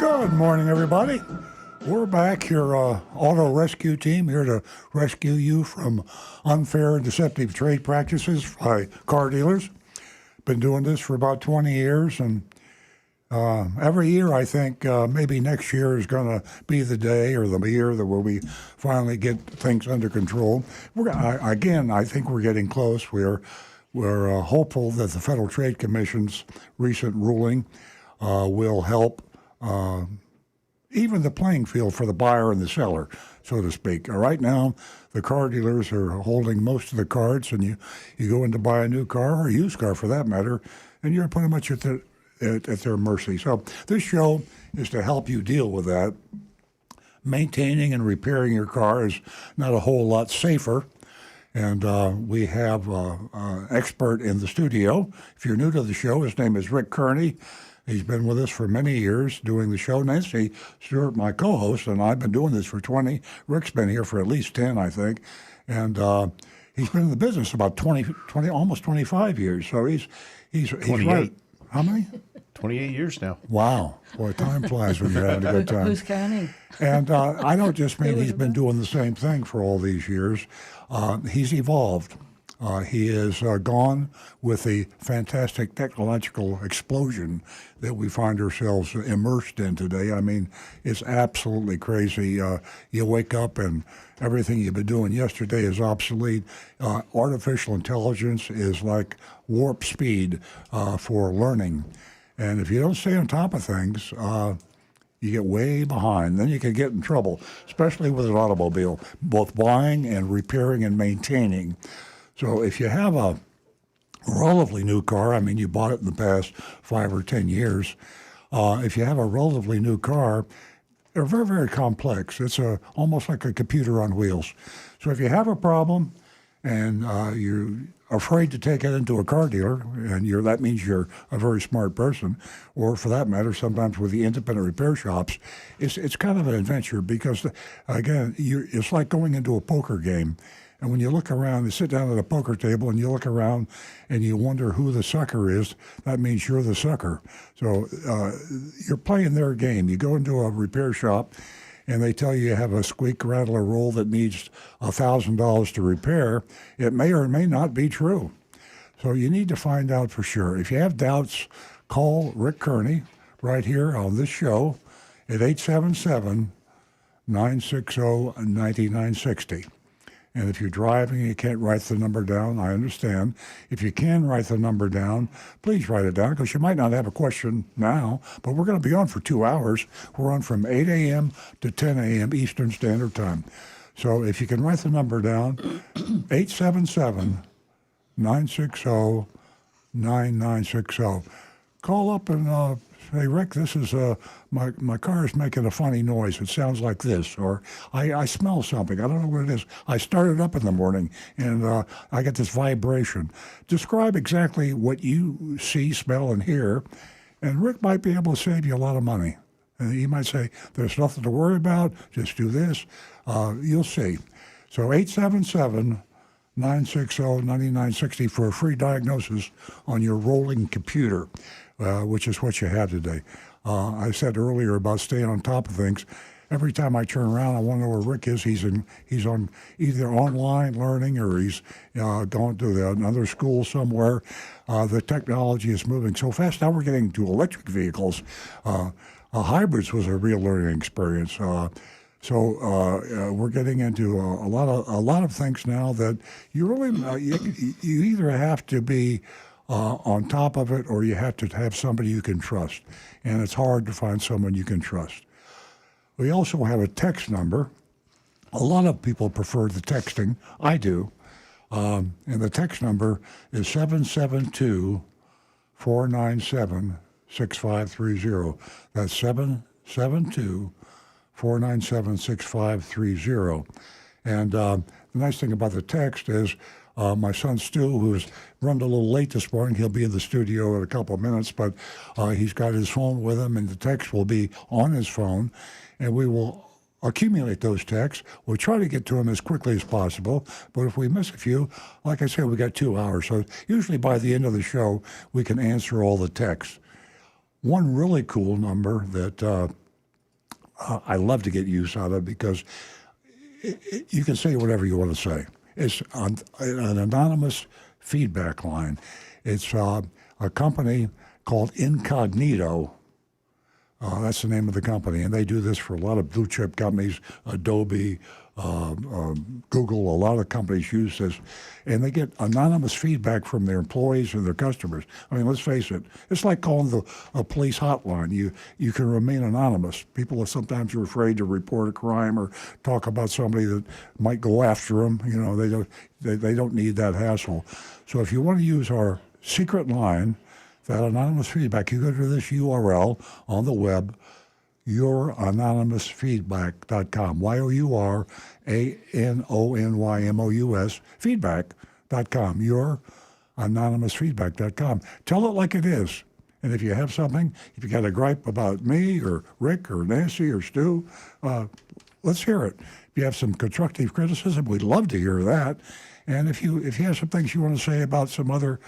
Good morning, everybody. We're back here, auto rescue team, here to rescue you from unfair and deceptive trade practices by car dealers. Been doing this for about 20 years, and every year I think maybe next year is going to be the day or the year that where we finally get things under control. I think we're getting close. We're hopeful that the Federal Trade Commission's recent ruling will help even the playing field for the buyer and the seller, so to speak. Right now, the car dealers are holding most of the cards, and you go in to buy a new car, or a used car for that matter, and you're pretty much at their mercy. So this show is to help you deal with that. Maintaining and repairing your car is not a whole lot safer. And we have an expert in the studio. If you're new to the show, his name is Rick Kearney. He's been with us for many years doing the show. Nancy Stewart, my co-host, and I've been doing this for 20. Rick's been here for at least 10, I think. And he's been in the business about 20 almost 25 years. So he's 28. Right. How many? 28 years now. Wow. Boy, time flies when you're having a good time. Who's counting? And I don't just mean he's been doing the same thing for all these years. He's evolved. He has gone with the fantastic technological explosion that we find ourselves immersed in today. I mean, it's absolutely crazy. You wake up and everything you've been doing yesterday is obsolete. Artificial intelligence is like warp speed for learning. And if you don't stay on top of things, you get way behind. Then you can get in trouble, especially with an automobile, both buying and repairing and maintaining. So if you have a relatively new car, I mean, you bought it in the past 5 or 10 years, if you have a relatively new car, they're very, very complex. It's almost like a computer on wheels. So if you have a problem and you're afraid to take it into a car dealer, and that means you're a very smart person, or for that matter, sometimes with the independent repair shops, it's kind of an adventure because, again, it's like going into a poker game. And when you look around, you sit down at a poker table and you look around and you wonder who the sucker is, that means you're the sucker. So you're playing their game. You go into a repair shop and they tell you have a squeak, rattle, or roll that needs $1,000 to repair. It may or may not be true. So you need to find out for sure. If you have doubts, call Rick Kearney right here on this show at 877-960-9960. And if you're driving and you can't write the number down, I understand. If you can write the number down, please write it down because you might not have a question now, but we're going to be on for 2 hours. We're on from 8 a.m. to 10 a.m. Eastern Standard Time. So if you can write the number down, 877-960-9960. Call up and say, Rick, this is my car is making a funny noise. It sounds like this, or I smell something. I don't know what it is. I started up in the morning and I get this vibration. Describe exactly what you see, smell, and hear, and Rick might be able to save you a lot of money. And he might say, there's nothing to worry about. Just do this. You'll see. So 877-960-9960 for a free diagnosis on your rolling computer. Which is what you have today. I said earlier about staying on top of things. Every time I turn around, I want to know where Rick is. He's on either online learning or he's going to another school somewhere. The technology is moving so fast. Now we're getting to electric vehicles. Hybrids was a real learning experience. So we're getting into a lot of things now that you really you either have to be on top of it, or you have to have somebody you can trust. And it's hard to find someone you can trust. We also have a text number. A lot of people prefer the texting. I do. And the text number is 772-497-6530. That's 772-497-6530. And the nice thing about the text is my son Stu, who's run a little late this morning, he'll be in the studio in a couple of minutes, but he's got his phone with him, and the text will be on his phone, and we will accumulate those texts. We'll try to get to them as quickly as possible, but if we miss a few, like I said, we got 2 hours, so usually by the end of the show, we can answer all the texts. One really cool number that I love to get use out of because you can say whatever you want to say. It's an anonymous feedback line. It's a company called Incognito. That's the name of the company, and they do this for a lot of blue chip companies, Adobe, Google. A lot of companies use this, and they get anonymous feedback from their employees and their customers. I mean, let's face it, it's like calling a police hotline. You can remain anonymous. People are sometimes afraid to report a crime or talk about somebody that might go after them. You know, they don't need that hassle. So if you want to use our secret line, that anonymous feedback, you go to this URL on the web, youranonymousfeedback.com, youranonymous feedback.com, youranonymousfeedback.com. Tell it like it is. And if you have something, if you got a gripe about me or Rick or Nancy or Stu, let's hear it. If you have some constructive criticism, we'd love to hear that. And if you have some things you want to say about some other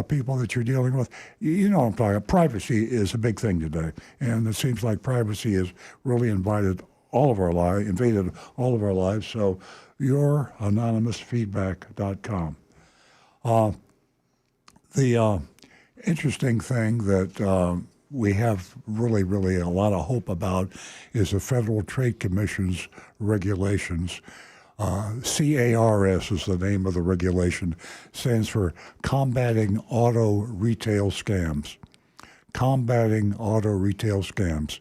people that you're dealing with, you know what I'm talking about. Privacy is a big thing today. And it seems like privacy has really invaded all of our lives. So youranonymousfeedback.com. The interesting thing that we have really a lot of hope about is the Federal Trade Commission's regulations. CARS is the name of the regulation. Stands for Combating Auto Retail Scams. Combating Auto Retail Scams.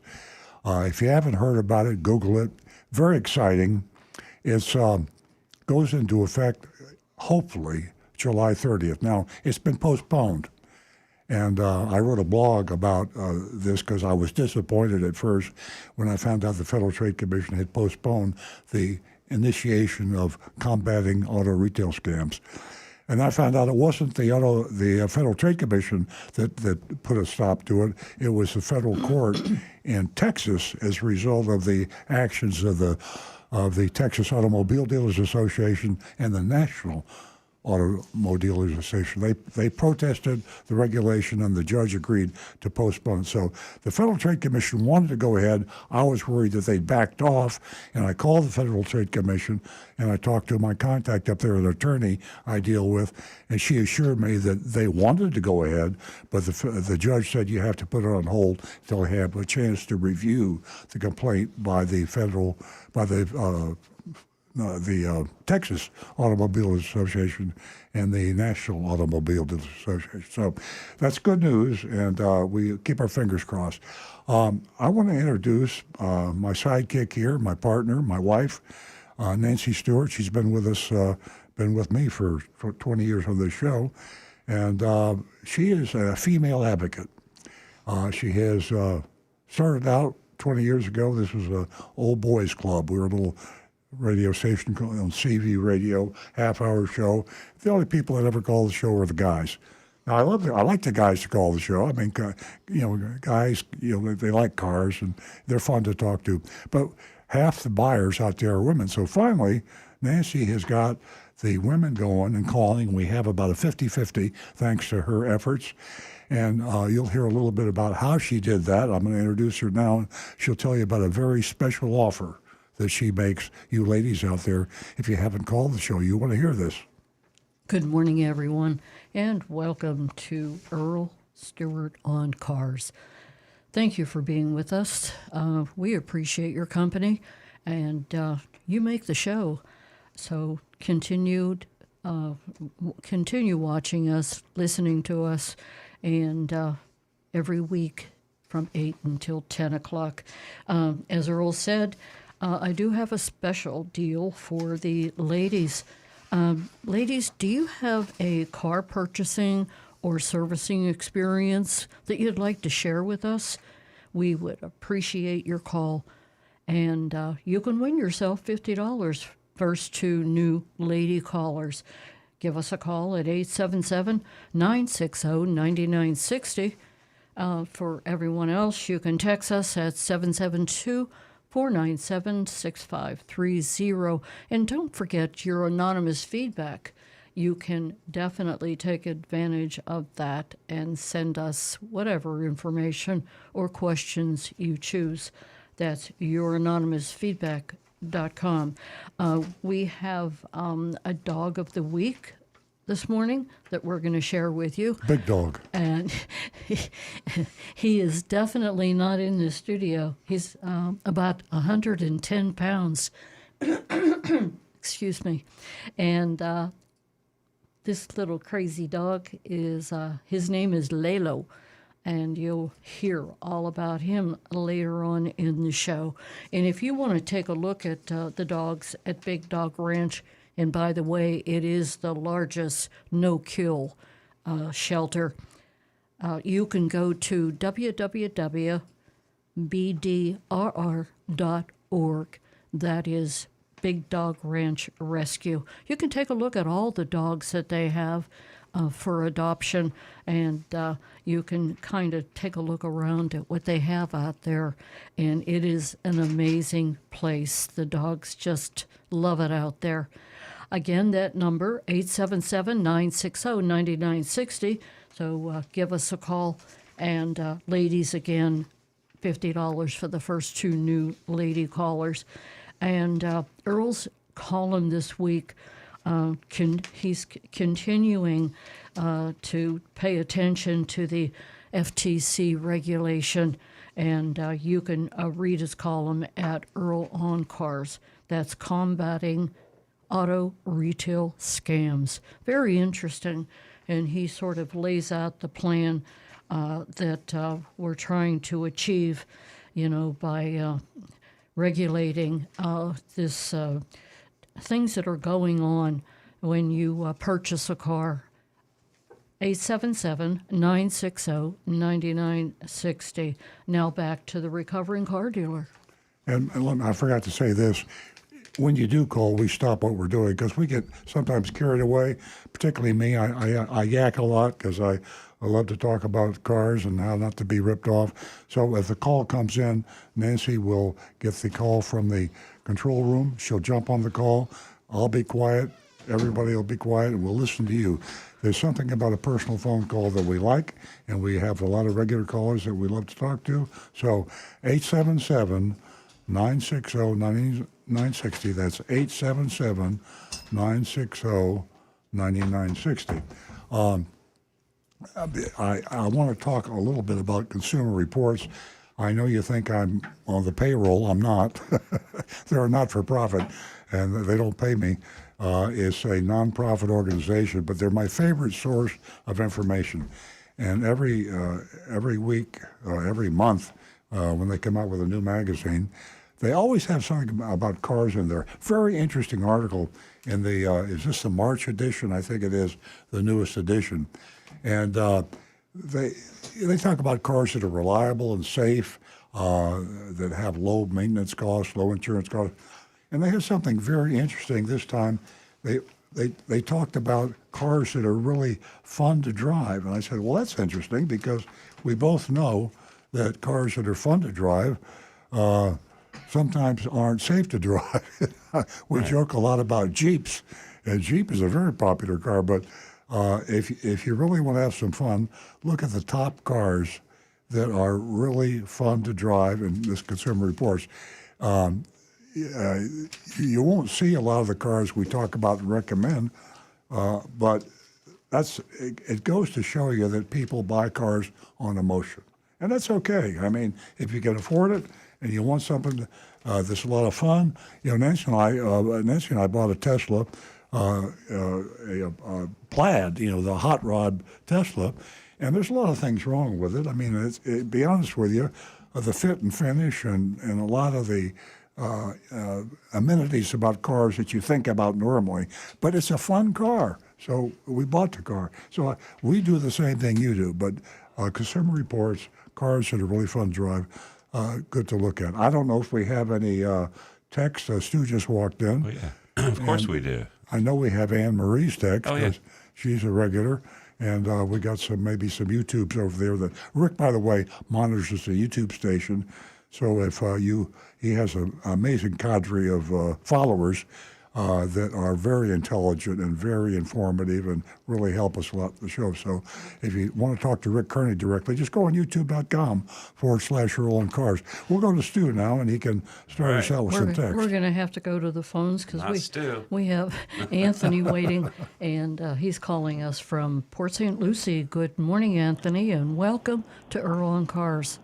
If you haven't heard about it, Google it. Very exciting. It goes into effect, hopefully, July 30th. Now, it's been postponed. And I wrote a blog about this because I was disappointed at first when I found out the Federal Trade Commission had postponed the initiation of combating auto retail scams. And I found out it wasn't the Federal Trade Commission that put a stop to it. It was the federal court in Texas as a result of the actions of the Texas Automobile Dealers Association and the National Automobile Dealers Association. They protested the regulation, and the judge agreed to postpone. So the Federal Trade Commission wanted to go ahead. I was worried that they backed off, and I called the Federal Trade Commission, and I talked to my contact up there, an attorney I deal with, and she assured me that they wanted to go ahead, but the judge said you have to put it on hold until they have a chance to review the complaint by the Texas Automobile Association and the National Automobile Dealers Association. So that's good news, and we keep our fingers crossed. I want to introduce my sidekick here, my partner, my wife, Nancy Stewart. She's been with us, been with me for 20 years on this show, and she is a female advocate. She has started out 20 years ago. This was an old boys club. We were a little radio station on CV radio, half-hour show. The only people that ever called the show were the guys. Now, I like the guys to call the show. I mean, guys, they like cars and they're fun to talk to. But half the buyers out there are women. So finally, Nancy has got the women going and calling. We have about a 50-50 thanks to her efforts. And you'll hear a little bit about how she did that. I'm going to introduce her now, and she'll tell you about a very special offer that she makes you ladies out there. If you haven't called the show, you want to hear this. Good morning, everyone, and welcome to Earl Stewart on Cars. Thank you for being with us. We appreciate your company, and you make the show. So continue watching us, listening to us, and every week from 8 until 10 o'clock. As Earl said, I do have a special deal for the ladies. Ladies, do you have a car purchasing or servicing experience that you'd like to share with us? We would appreciate your call. And you can win yourself $50 first two new lady callers. Give us a call at 877-960-9960. For everyone else, you can text us at 772-497-6530. And don't forget your anonymous feedback. You can definitely take advantage of that and send us whatever information or questions you choose. That's youranonymousfeedback.com. We have a dog of the week this morning that we're going to share with you. Big dog. And he is definitely not in the studio. He's about 110 pounds. Excuse me. And this little crazy dog is, his name is Lalo. And you'll hear all about him later on in the show. And if you want to take a look at the dogs at Big Dog Ranch, and by the way, it is the largest no-kill shelter, you can go to www.bdrr.org. That is Big Dog Ranch Rescue. You can take a look at all the dogs that they have for adoption, and you can kind of take a look around at what they have out there, and it is an amazing place. The dogs just love it out there. Again, that number, 877-960-9960, so give us a call, and ladies, again, $50 for the first 2 new lady callers. And Earl's column this week, he's continuing to pay attention to the FTC regulation, and you can read his column at Earl on Cars. That's Combating Auto Retail Scams. Very interesting, and he sort of lays out the plan that we're trying to achieve, by regulating this things that are going on when you purchase a car. 877-960-9960. Now back to the recovering car dealer. And I forgot to say this. When you do call, we stop what we're doing because we get sometimes carried away, particularly me. I yak a lot because I love to talk about cars and how not to be ripped off. So if the call comes in, Nancy will get the call from the control room. She'll jump on the call. I'll be quiet. Everybody will be quiet, and we'll listen to you. There's something about a personal phone call that we like, and we have a lot of regular callers that we love to talk to. So 877-960-9960. That's 877-960-9960. I want to talk a little bit about Consumer Reports. I know you think I'm on the payroll. I'm not. They're a not-for-profit, and they don't pay me. It's a nonprofit organization, but they're my favorite source of information. And every week, every month, when they come out with a new magazine, they always have something about cars in there. Very interesting article in the, is this the March edition? I think it is the newest edition. And they talk about cars that are reliable and safe, that have low maintenance costs, low insurance costs. And they have something very interesting this time. They talked about cars that are really fun to drive. And I said, well, that's interesting because we both know that cars that are fun to drive sometimes aren't safe to drive. We joke a lot about Jeeps, and Jeep is a very popular car, but if you really want to have some fun, look at the top cars that are really fun to drive in this Consumer Reports. You won't see a lot of the cars we talk about and recommend, but it goes to show you that people buy cars on emotion. And that's okay. I mean, if you can afford it and you want something that's a lot of fun, Nancy and I bought a Tesla, a Plaid, the hot rod Tesla, and there's a lot of things wrong with it. I mean, be honest with you, the fit and finish and a lot of the amenities about cars that you think about normally, but it's a fun car. So we bought the car. So we do the same thing you do, but Consumer Reports, cars that are really fun to drive, good to look at. I don't know if we have any text. Stu just walked in. Oh, yeah. Of course we do. I know we have Anne Marie's text. Oh, yeah. She's a regular. And we got maybe some YouTubes over there that Rick, by the way, monitors the YouTube station. So if he has an amazing cadre of followers. that are very intelligent and very informative and really help us a lot the show. So if you want to talk to Rick Kearney directly, just go on youtube.com/Earl on Cars. We'll go to Stu now, and he can start us out with some text. We're going to have to go to the phones because Stu. we have Anthony waiting, and he's calling us from Port St. Lucie. Good morning, Anthony, and welcome to Earl on Cars.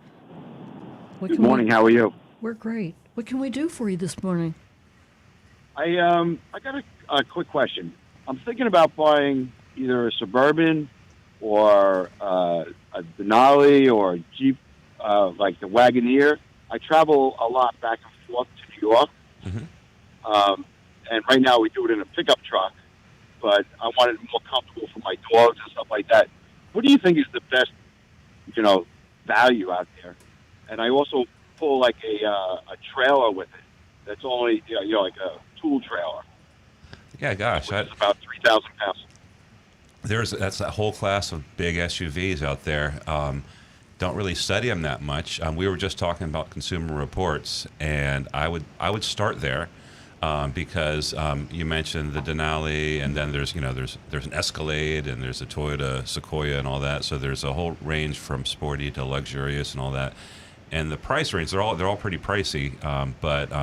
Good morning. How are you? We're great. What can we do for you this morning? I got a quick question. I'm thinking about buying either a Suburban or a Denali or a Jeep, like the Wagoneer. I travel a lot back and forth to New York, and right now we do it in a pickup truck. But I want it more comfortable for my dogs and stuff like that. What do you think is the best, value out there? And I also pull like a trailer with it. That's only like a tool trailer. Yeah, gosh, It's about 3,000 pounds. that's that whole class of big SUVs out there. Don't really study them that much. We were just talking about Consumer Reports, and I would start there because you mentioned the Denali, and then there's an Escalade, and there's a Toyota Sequoia, and all that. So there's a whole range from sporty to luxurious and all that. And the price range, they're all pretty pricey, but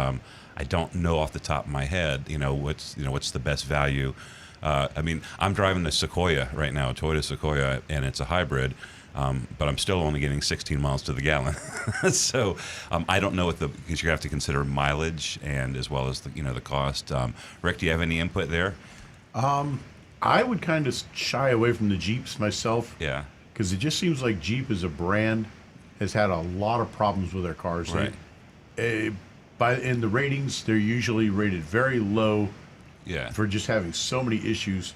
I don't know off the top of my head, what's the best value. I'm driving the Sequoia right now, a Toyota Sequoia, and it's a hybrid, but I'm still only getting 16 miles to the gallon. So I don't know because you have to consider mileage and as well as the cost. Rick, do you have any input there? I would kind of shy away from the Jeeps myself. Yeah. Because it just seems like Jeep as a brand has had a lot of problems with their cars. Right. In the ratings, they're usually rated very low. Yeah. For just having so many issues.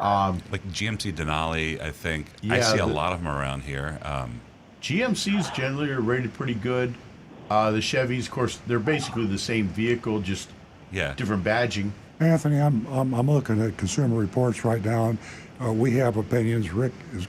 Like GMC Denali, I think. I see a lot of them around here. GMCs generally are rated pretty good. The Chevys, of course, they're basically the same vehicle, just different badging. Anthony, I'm looking at Consumer Reports right now, and we have opinions. Rick is,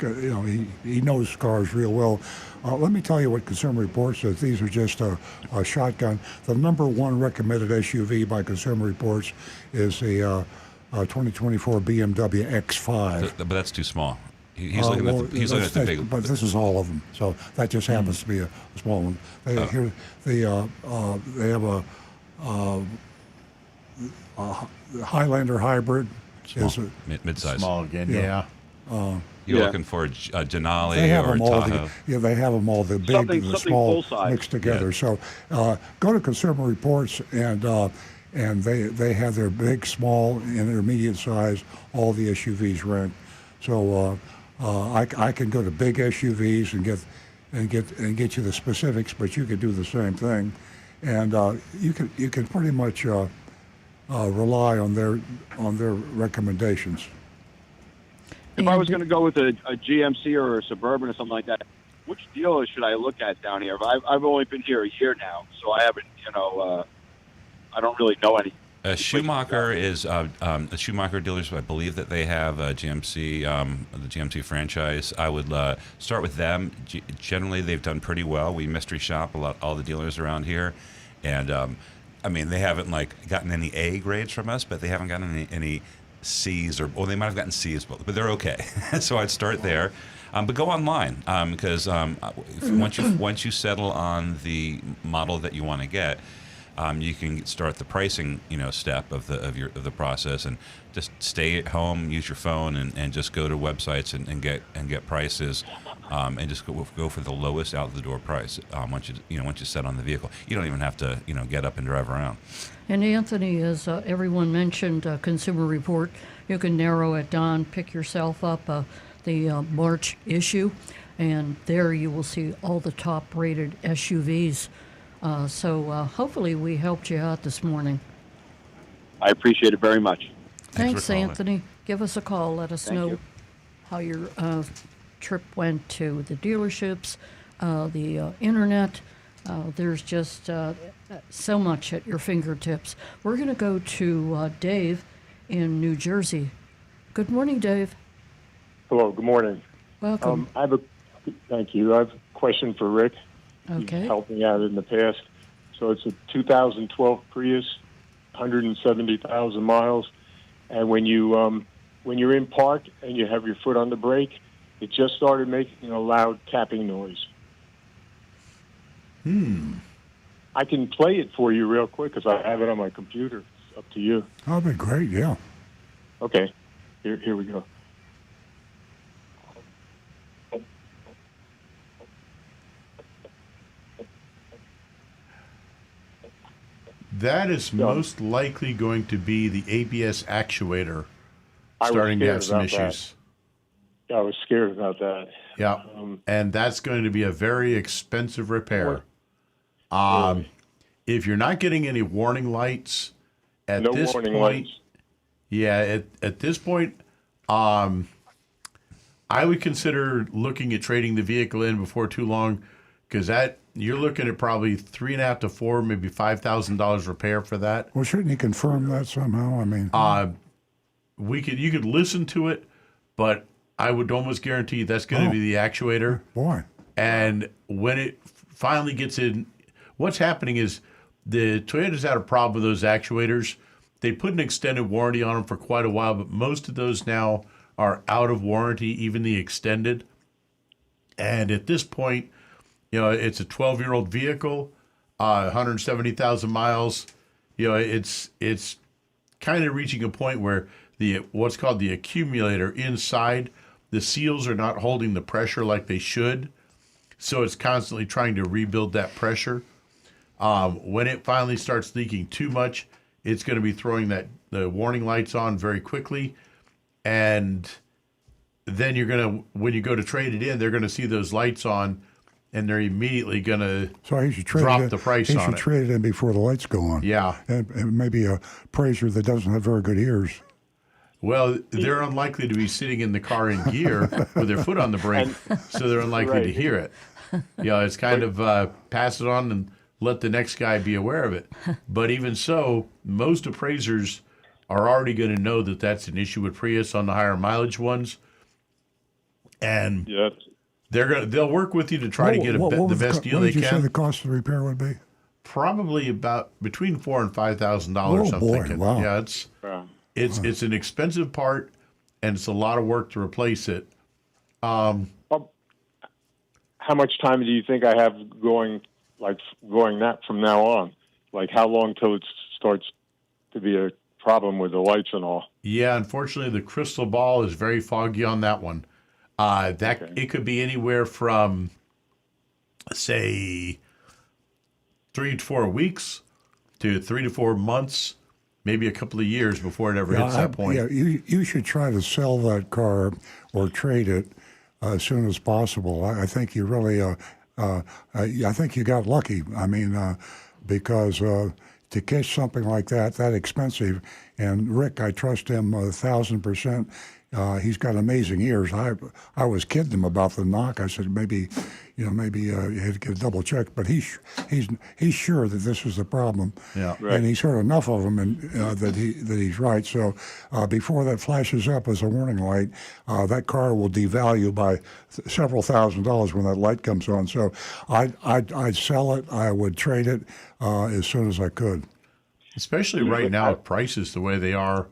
he knows cars real well. Let me tell you what Consumer Reports says. These are just a shotgun. The number one recommended SUV by Consumer Reports is a 2024 BMW X5. But that's too small. He's looking at the big. But this is all of them, so that just happens to be a small one. They have a Highlander hybrid. Small, mid-size. Small again, Yeah. You're looking for a Denali They have or them all. Tahoe. They have them all. The big and the small mixed together. So go to Consumer Reports and they have their big, small, and intermediate size. All the SUVs ranked. So I can go to big SUVs and get you the specifics, but you could do the same thing, and you can pretty much rely on their recommendations. If I was going to go with a GMC or a Suburban or something like that, which dealer should I look at down here? I've only been here a year now, so I haven't, I don't really know any. Schumacher is the Schumacher dealers. I believe that they have a GMC, the GMC franchise. I would start with them. Generally, they've done pretty well. We mystery shop all the dealers around here, and they haven't gotten any A grades from us, but they haven't gotten any C's or they might have gotten C's, but they're okay. So I'd start there. But go online because once you settle on the model that you want to get, you can start the pricing step of the process, and just stay at home, use your phone, and just go to websites and get prices, and just go for the lowest out the door price. Once you set on the vehicle, you don't even have to get up and drive around. And Anthony, as everyone mentioned, Consumer Report, you can narrow it down, pick yourself up the March issue, and there you will see all the top-rated SUVs. So hopefully we helped you out this morning. I appreciate it very much. Thanks, for calling. Anthony. Give us a call. Let us Thank know you. how your trip went to the dealerships, the internet. There's just so much at your fingertips. We're going to go to Dave in New Jersey. Good morning, Dave. Hello, good morning. Welcome. Thank you. I have a question for Rick. Okay. He's helped me out in the past. So it's a 2012 Prius, 170,000 miles, and when you're in park and you have your foot on the brake, it just started making a loud tapping noise. I can play it for you real quick because I have it on my computer. It's up to you. That'd be great. Yeah. Okay, here we go. That is most likely going to be the ABS actuator I was starting to scared have some about that. issues. I was scared about that. Yeah, and that's going to be a very expensive repair. If you're not getting any warning lights at No this warning point, lights. yeah, at this point, I would consider looking at trading the vehicle in before too long, because that you're looking at probably $3,500 to $4,000, maybe $5,000 repair for that. Well, shouldn't he confirm that somehow? I mean, You could listen to it, but I would almost guarantee that's going to be the actuator. boy. And when it finally gets in, what's happening is the Toyota's had a problem with those actuators. They put an extended warranty on them for quite a while, but most of those now are out of warranty, even the extended. And at this point, it's a 12-year-old vehicle, 170,000 miles. It's kind of reaching a point where what's called the accumulator inside, the seals are not holding the pressure like they should. So it's constantly trying to rebuild that pressure. When it finally starts leaking too much, it's going to be throwing the warning lights on very quickly. And then when you go to trade it in, they're going to see those lights on, and they're immediately going to drop the price on it. He should trade it in before the lights go on. Yeah. And maybe a praiser that doesn't have very good ears. Well, they're unlikely to be sitting in the car in gear with their foot on the brake, so they're unlikely to hear it. It's kind of pass it on and let the next guy be aware of it. But even so, most appraisers are already going to know that that's an issue with Prius on the higher mileage ones, and they'll work with you to try to get the best deal they What did you say can. the cost of the repair would be? Probably about between $4,000 and $5,000. Oh, boy, thinking. wow. Yeah, it's an expensive part, and it's a lot of work to replace it. How much time do you think I have going that from now on? Like how long till it starts to be a problem with the lights and all? Yeah, unfortunately, the crystal ball is very foggy on that one. It could be anywhere from, say, 3 to 4 weeks to 3 to 4 months, maybe a couple of years before it ever hits that point. Yeah, you should try to sell that car or trade it as soon as possible. I think you really, I think you got lucky. I mean, because to catch something like that expensive, and Rick, I trust him 1,000%. He's got amazing ears. I was kidding him about the knock. I said maybe you had to get a double check, but he's sure that this is the problem. Yeah, right. And he's heard enough of them and that he's right. So before that flashes up as a warning light, that car will devalue by several $1,000s when that light comes on. So I'd sell it. I would trade it as soon as I could. Especially right now with prices the way they are,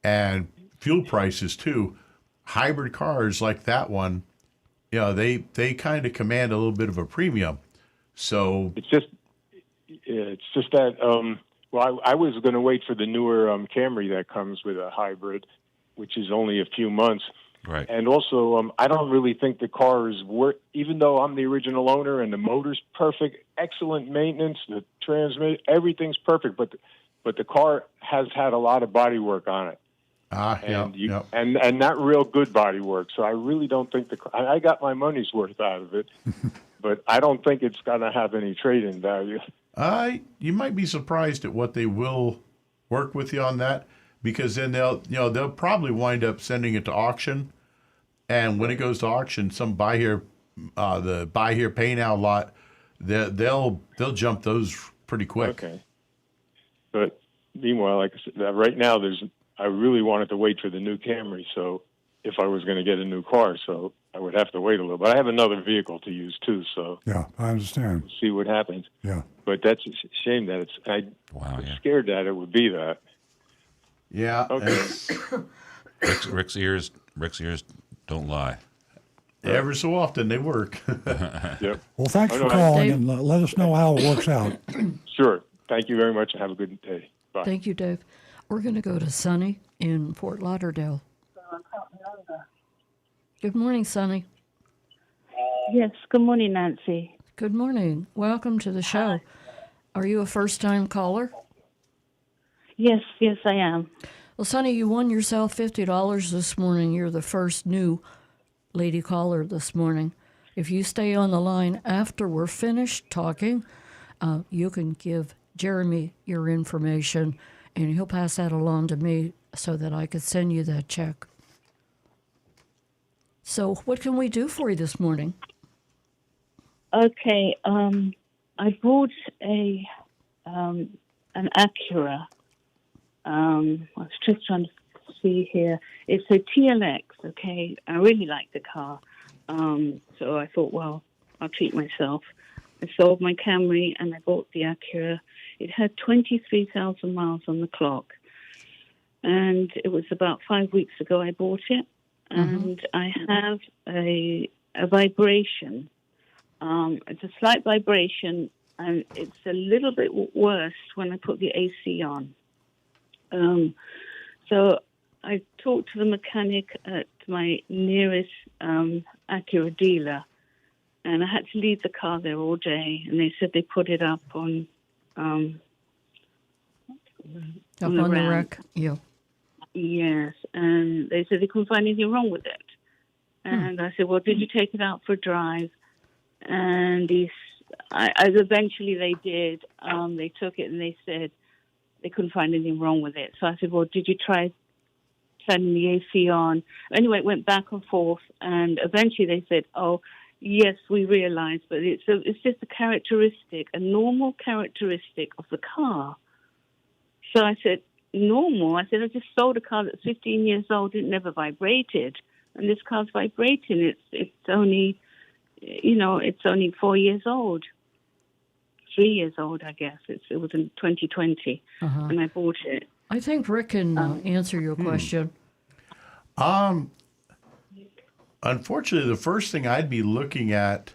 and fuel prices too. Hybrid cars like that one, they kind of command a little bit of a premium. So it's just that. Well, I was going to wait for the newer Camry that comes with a hybrid, which is only a few months. Right. And also, I don't really think the car is worth. Even though I'm the original owner and the motor's perfect, excellent maintenance, the transmission, everything's perfect, but the car has had a lot of body work on it. And not real good body work. So I really don't think I got my money's worth out of it, but I don't think it's going to have any trade-in value. You might be surprised at what they will work with you on that, because then they'll probably wind up sending it to auction, and when it goes to auction, some the buy here pay now lot, they'll jump those pretty quick. Okay. But meanwhile, like I said, right now I really wanted to wait for the new Camry, so if I was going to get a new car, so I would have to wait a little. But I have another vehicle to use too, so Yeah, I understand. we'll see what happens. Yeah. But that's a shame that I Wow, was yeah. scared that it would be that. Yeah. Okay. Rick's ears don't lie. Every so often they work. Yep. Well, thanks I for know. calling, Dave- and let us know how it works out. Sure. Thank you very much, and have a good day. Bye. Thank you, Dave. We're going to go to Sonny in Fort Lauderdale. Good morning, Sonny. Yes, good morning, Nancy. Good morning. Welcome to the show. Are you a first-time caller? Yes, I am. Well, Sonny, you won yourself $50 this morning. You're the first new lady caller this morning. If you stay on the line after we're finished talking, you can give Jeremy your information, and he'll pass that along to me so that I could send you that check. So what can we do for you this morning? Okay, I bought an Acura. I was just trying to see here. It's a TLX, okay? I really like the car. So I thought, well, I'll treat myself. I sold my Camry and I bought the Acura. It had 23,000 miles on the clock. And it was about 5 weeks ago I bought it. And I have a vibration. It's a slight vibration, and it's a little bit worse when I put the AC on. So I talked to the mechanic at my nearest Acura dealer, and I had to leave the car there all day, and they said they put it up on Up on the ramp. rack? Yeah. Yes, and they said they couldn't find anything wrong with it. And I said, well, did you take it out for a drive? And eventually they did. They took it and they said they couldn't find anything wrong with it. So I said, well, did you try turning the AC on? Anyway, it went back and forth, and eventually they said, oh, yes, we realize, but it's just a normal characteristic of the car. So I said, normal? I said, I just sold a car that's 15 years old. It never vibrated. And this car's vibrating. It's only, it's only 4 years old. 3 years old, I guess. It was in 2020, and I bought it. I think Rick can answer your question. Unfortunately, the first thing I'd be looking at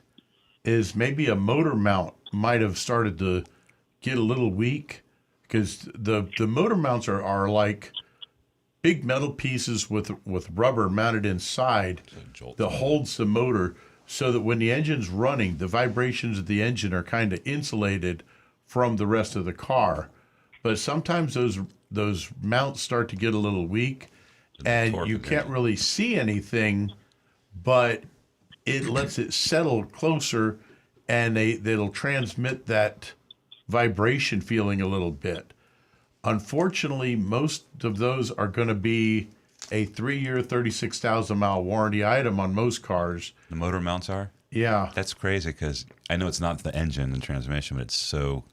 is maybe a motor mount might have started to get a little weak, because the motor mounts are like big metal pieces with rubber mounted inside that holds the motor, so that when the engine's running, the vibrations of the engine are kind of insulated from the rest of the car. But sometimes those mounts start to get a little weak, and you can't really see anything, but it lets it settle closer, and they'll transmit that vibration feeling a little bit. Unfortunately, most of those are going to be a 3-year, 36,000-mile warranty item on most cars. The motor mounts are? Yeah. That's crazy, because I know it's not the engine and transmission, but it's so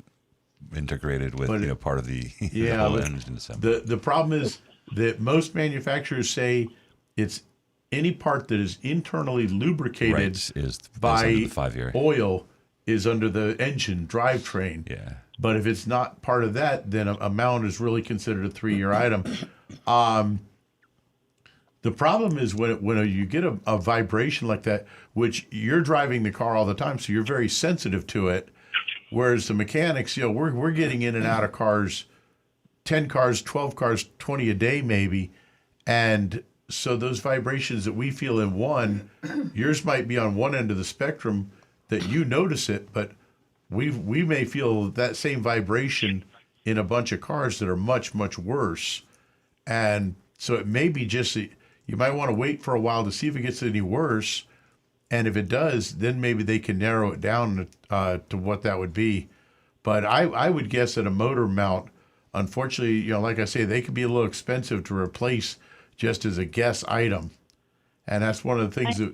integrated with part of the, the whole but engine assembly. The problem is that most manufacturers say it's any part that is internally lubricated Right, is by under the 5-year. oil is under the engine drivetrain. Yeah. But if it's not part of that, then a mount is really considered a 3-year item. The problem is when you get a vibration like that, which you're driving the car all the time, so you're very sensitive to it. Whereas the mechanics, we're getting in and out of cars, 10 cars, 12 cars, 20 a day maybe. And so those vibrations that we feel in one, yours might be on one end of the spectrum that you notice it, but we may feel that same vibration in a bunch of cars that are much, much worse. And so it may be just, you might want to wait for a while to see if it gets any worse. And if it does, then maybe they can narrow it down to what that would be. But I would guess that a motor mount, unfortunately, like I say, they could be a little expensive to replace just as a guess item. And that's one of the things that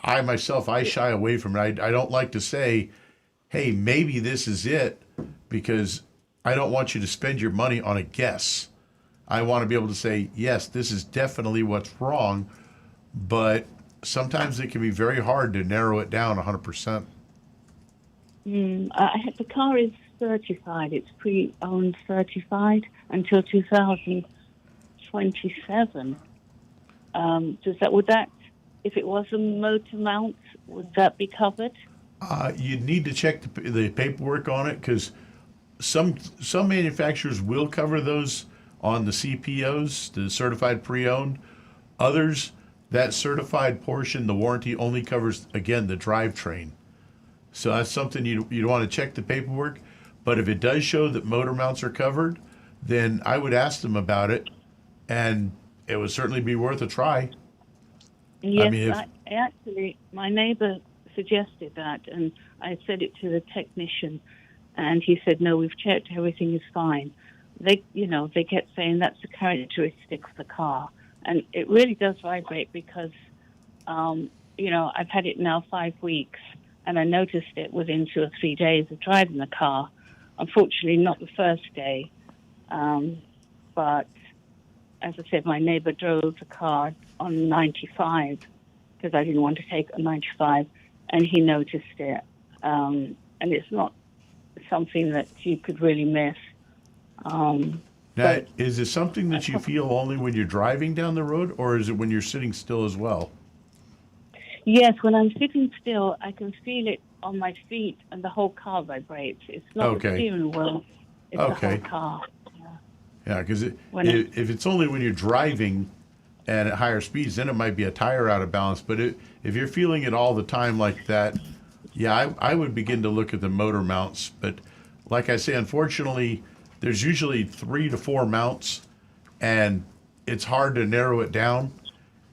I shy away from it. I don't like to say, hey, maybe this is it, because I don't want you to spend your money on a guess. I want to be able to say, yes, this is definitely what's wrong, but sometimes it can be very hard to narrow it down 100%. The car is certified. It's pre-owned certified until 2027. Would that, if it was a motor mount, would that be covered? You'd need to check the paperwork on it because some manufacturers will cover those on the CPOs, the certified pre-owned. Others, that certified portion, the warranty only covers, again, the drivetrain. So that's something you'd want to check the paperwork. But if it does show that motor mounts are covered, then I would ask them about it, and it would certainly be worth a try. Yes, actually, my neighbor suggested that, and I said it to the technician, and he said, no, we've checked, everything is fine. They kept saying that's a characteristic of the car. And it really does vibrate because, I've had it now 5 weeks, and I noticed it within 2 or 3 days of driving the car. Unfortunately, not the first day, but as I said, my neighbor drove the car on 95 because I didn't want to take a 95, and he noticed it. And it's not something that you could really miss. Now, is it something that you feel only when you're driving down the road, or is it when you're sitting still as well? Yes, when I'm sitting still, I can feel it on my feet, and the whole car vibrates. It's not the steering wheel; it's the whole car. Yeah, because if it's only when you're driving and at higher speeds, then it might be a tire out of balance. But if you're feeling it all the time like that, yeah, I would begin to look at the motor mounts. But like I say, unfortunately, there's usually 3 to 4 mounts, and it's hard to narrow it down.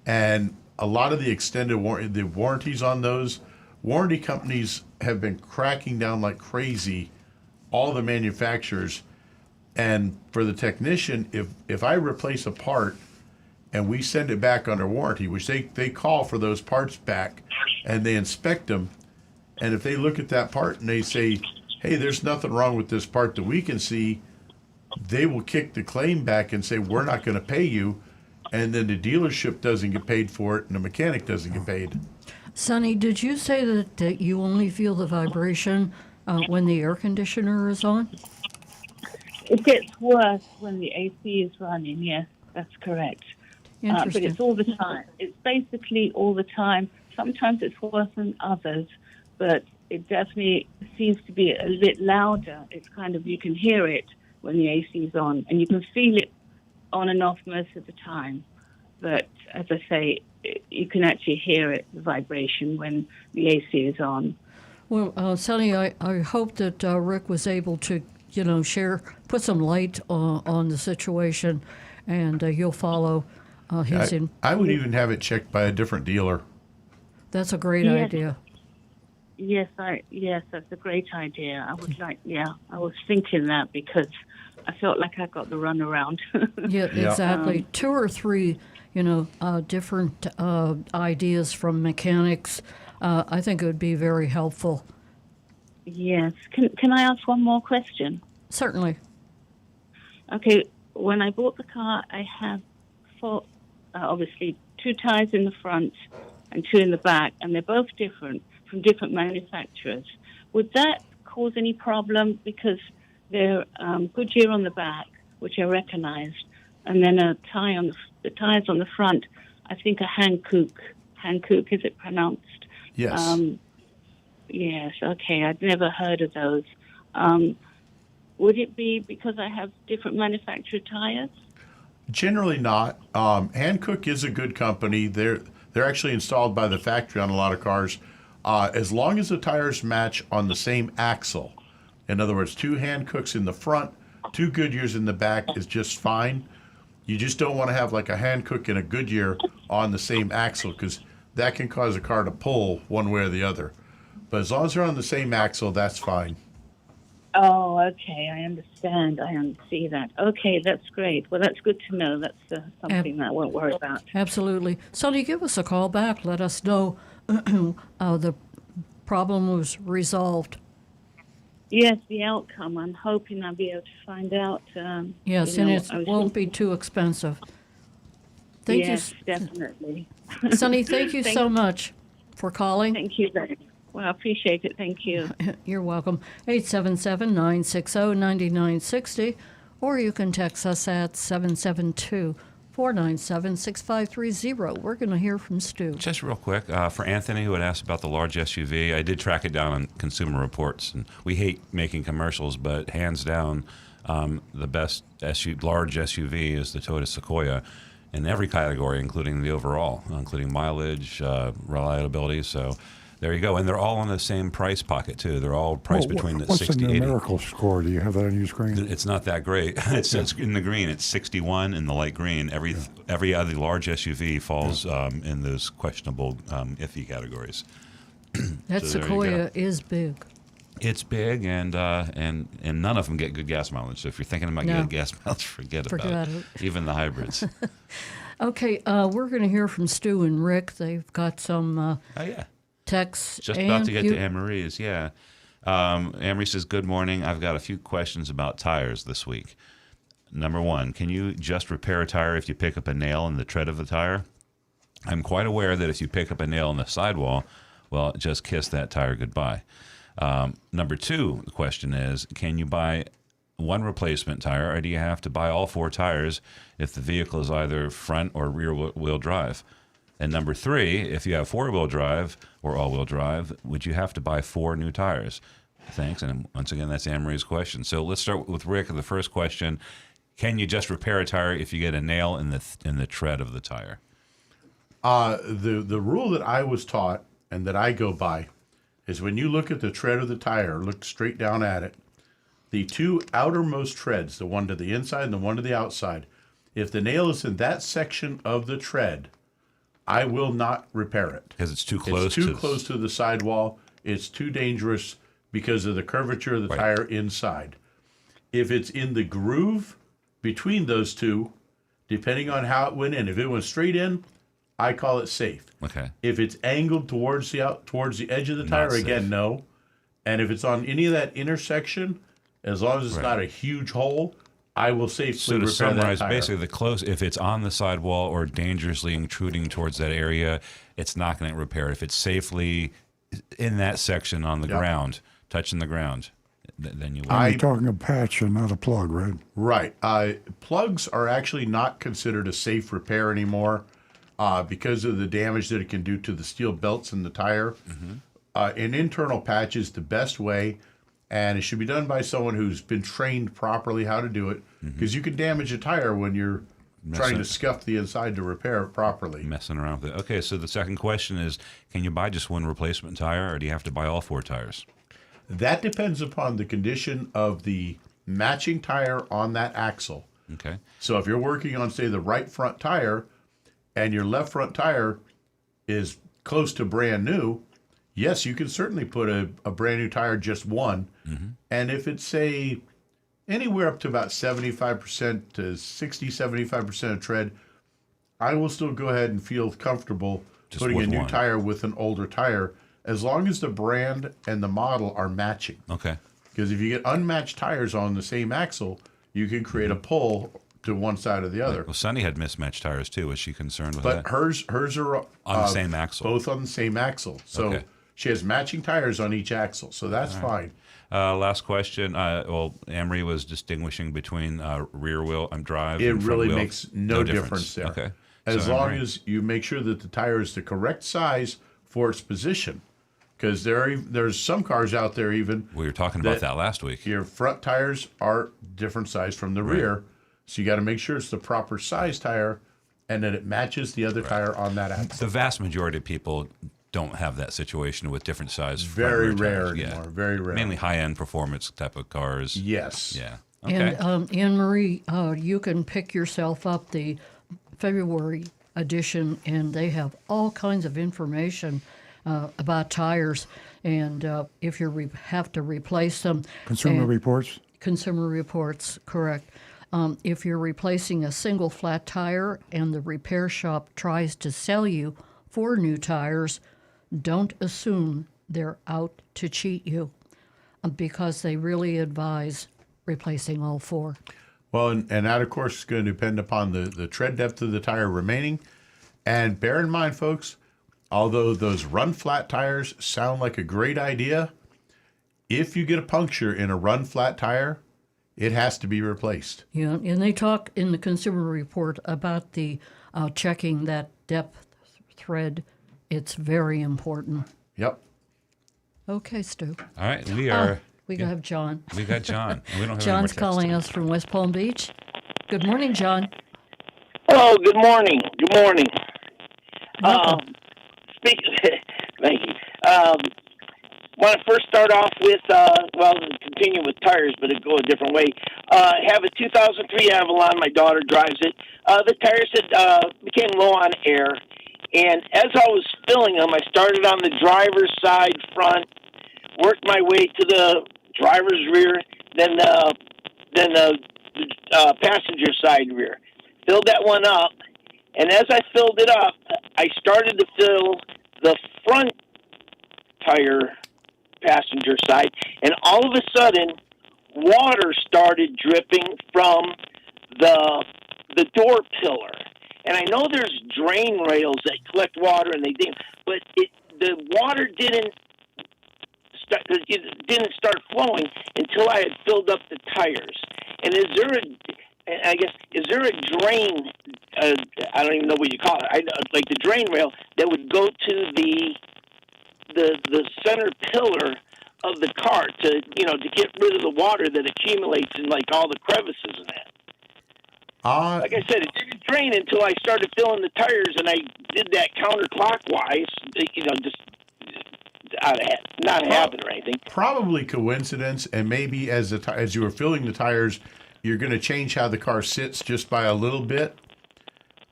And a lot of the extended warranties on those, warranty companies have been cracking down like crazy, all the manufacturers. And for the technician, if I replace a part and we send it back under warranty, which they call for those parts back and they inspect them, and if they look at that part and they say, hey, there's nothing wrong with this part that we can see, they will kick the claim back and say, we're not going to pay you. And then the dealership doesn't get paid for it and the mechanic doesn't get paid. Sonny, did you say that you only feel the vibration when the air conditioner is on? It gets worse when the AC is running, yes, that's correct. But it's all the time. It's basically all the time. Sometimes it's worse than others, but it definitely seems to be a bit louder. It's kind of, you can hear it when the AC is on, and you can feel it on and off most of the time. But as I say, you can actually hear it, the vibration, when the AC is on. Well, Sonny, I hope that Rick was able to, put some light on the situation, and you'll follow his. I would even have it checked by a different dealer. That's a great idea. Yes, that's a great idea. I was thinking that because I felt like I got the runaround. Yeah, exactly. 2 or 3, different ideas from mechanics. I think it would be very helpful. Yes. Can I ask one more question? Certainly. Okay. When I bought the car, I have obviously 2 tires in the front and 2 in the back, and they're both different from different manufacturers. Would that cause any problem because they're Goodyear on the back, which I recognized, and then the tires on the front, I think a Hankook. Hankook, is it pronounced? Yes. Yes, okay. I'd never heard of those. Would it be because I have different manufacturer tires? Generally not. Hankook is a good company. They're actually installed by the factory on a lot of cars. As long as the tires match on the same axle. In other words, 2 Hankooks in the front, 2 Goodyears in the back is just fine. You just don't want to have like a Hankook and a Goodyear on the same axle because that can cause a car to pull one way or the other. But as long as they're on the same axle, that's fine. Oh, okay. I understand. I see that. Okay, that's great. Well, that's good to know. That's something that I won't worry about. Absolutely. Sonny, give us a call back. Let us know the problem was resolved. Yes, the outcome. I'm hoping I'll be able to find out. Yes, and it won't be too expensive. Thank Yes, definitely. you, Sonny. Thank you so much for calling. Thank you very much. Well, I appreciate it. Thank you. You're welcome. 877-960-9960, or you can text us at 772-497-6530. We're going to hear from Stu. Just real quick, for Anthony, who had asked about the large SUV, I did track it down on Consumer Reports, and we hate making commercials, but hands down, the best large SUV is the Toyota Sequoia in every category, including the overall, including mileage, reliability. So there you go. And they're all in the same price pocket, too. They're all priced between the what's 60 the 80. numerical score? Do you have that on your screen? It's not that great. It's in the green. It's 61 in the light green. Every other large SUV falls in those questionable, iffy categories. That So there you Sequoia go. is big. It's big, and none of them get good gas mileage. So if you're thinking about No. getting gas mileage, forget about it. Even the hybrids. Okay, we're going to hear from Stu and Rick. They've got some Oh yeah. texts. Just and about to get you- to Anne-Marie's, yeah. Anne-Marie says, good morning. I've got a few questions about tires this week. Number one, can you just repair a tire if you pick up a nail in the tread of the tire? I'm quite aware that if you pick up a nail in the sidewall, well, just kiss that tire goodbye. Number two, the question is, can you buy one replacement tire, or do you have to buy all four tires if the vehicle is either front or rear wheel drive? And number three, if you have four-wheel drive or all-wheel drive, would you have to buy 4 new tires? Thanks. And once again, that's Anne-Marie's question. So let's start with Rick. The first question, can you just repair a tire if you get a nail in the tread of the tire? The rule that I was taught and that I go by is when you look at the tread of the tire, look straight down at it, the two outermost treads, the one to the inside and the one to the outside, if the nail is in that section of the tread, I will not repair it. Because it's too close. It's too close to the sidewall. It's too dangerous because of the curvature of the Right. tire inside. If it's in the groove between those two, depending on how it went in, if it went straight in, I call it safe. Okay. If it's angled towards the edge of the Not tire, safe. again, no. And if it's on any of that intersection, as long as it's Right. not a huge hole, I will safely So to repair summarize, that tire. basically, if it's on the sidewall or dangerously intruding towards that area, it's not going to repair it. If it's safely in that section on the Yep. ground, touching the ground, then you will. You're talking a patch and not a plug, right? Right. Plugs are actually not considered a safe repair anymore because of the damage that it can do to the steel belts in the tire. An internal patch is the best way, and it should be done by someone who's been trained properly how to do it, because you can damage a tire when you're trying to scuff the inside to repair it properly. Messing around with it. Okay, so the second question is, can you buy just one replacement tire, or do you have to buy all 4 tires? That depends upon the condition of the matching tire on that axle. Okay. So if you're working on, say, the right front tire and your left front tire is close to brand new, yes, you can certainly put a brand new tire, just one. And if it's, say, anywhere up to about 75% to 60, 75% of tread, I will still go ahead and feel comfortable Just putting a with new one. tire with an older tire, as long as the brand and the model are matching. Okay. Because if you get unmatched tires on the same axle, you can create a pull to one side or the other. Well, Sunny had mismatched tires too. Was she concerned with But that? hers are On the same axle. both on the same axle. So Okay. she has matching tires on each axle, so that's fine. Last question. Well, Amory was distinguishing between rear wheel drive It and front really wheel. makes no difference there. Okay. As So long Amory- as you make sure that the tire is the correct size for its position. Because there's some cars out there even we were talking about that last week. your front tires are different size from the rear. So you got to make sure it's the proper size tire and that it matches the other tire on that axle. The vast majority of people don't have that situation with different size. front Very and rear rare tires. anymore. Very rare. Mainly high-end performance type of cars. Yes. Yeah. Okay. And Anne Marie, you can pick yourself up the February edition, and they have all kinds of information about tires, and if you have to replace them. Consumer and- Reports? Consumer Reports, correct. If you're replacing a single flat tire and the repair shop tries to sell you 4 new tires, don't assume they're out to cheat you, because they really advise replacing all 4. Well, and that, of course, is going to depend upon the tread depth of the tire remaining. And bear in mind, folks, although those run-flat tires sound like a great idea, if you get a puncture in a run-flat tire, it has to be replaced. Yeah, and they talk in the Consumer Report about the checking that depth thread. It's very important. Yep. Okay, Stu. All right, we are. We have John. We got John. And we don't have John's any more calling text. us from West Palm Beach. Good morning, John. Oh, good morning. Good morning. Welcome. Thank you. Want to first start off with, continue with tires, but it go a different way. Have a 2003 Avalon. My daughter drives it. The tires became low on air, and as I was filling them, I started on the driver's side front, worked my way to the driver's rear, then the passenger side rear. Filled that one up, and as I filled it up, I started to fill the front tire passenger side, and all of a sudden, water started dripping from the door pillar. And I know there's drain rails that collect water, and they didn't, but the water didn't start flowing until I had filled up the tires. And is there a drain? I don't even know what you call it. Like the drain rail that would go to the center pillar of the car to get rid of the water that accumulates in like all the crevices in that. Like I said, it didn't drain until I started filling the tires, and I did that counterclockwise. Just not a habit or anything. Probably coincidence, and maybe as you were filling the tires, you're going to change how the car sits just by a little bit.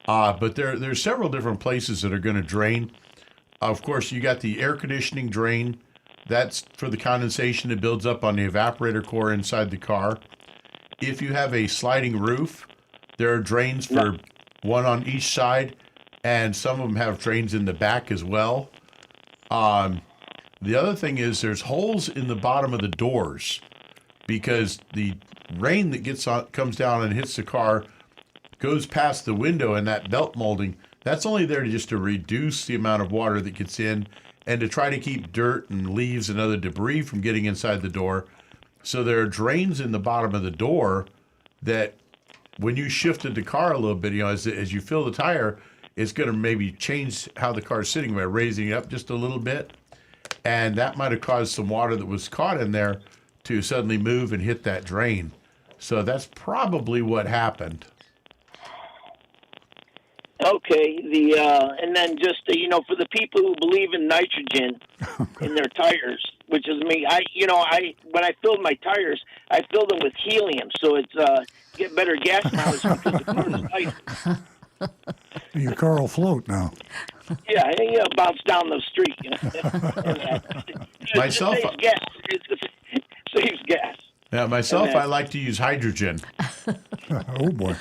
But there's several different places that are going to drain. Of course, you got the air conditioning drain. That's for the condensation that builds up on the evaporator core inside the car. If you have a sliding roof, there are drains for one on each side, and some of them have drains in the back as well. The other thing is there's holes in the bottom of the doors because the rain that comes down and hits the car goes past the window, and that belt molding, that's only there just to reduce the amount of water that gets in and to try to keep dirt and leaves and other debris from getting inside the door. So there are drains in the bottom of the door that when you shifted the car a little bit, as you fill the tire, it's going to maybe change how the car's sitting by raising it up just a little bit. And that might have caused some water that was caught in there to suddenly move and hit that drain. So that's probably what happened. Okay, and then just for the people who believe in nitrogen in their tires, which is me. When I filled my tires, I filled them with helium, so it's get better gas mileage because the car is lighter. Your car will float now. Yeah, bounce down the street. Myself, it saves gas. It saves gas. Yeah, myself, I like to use hydrogen. Oh, boy.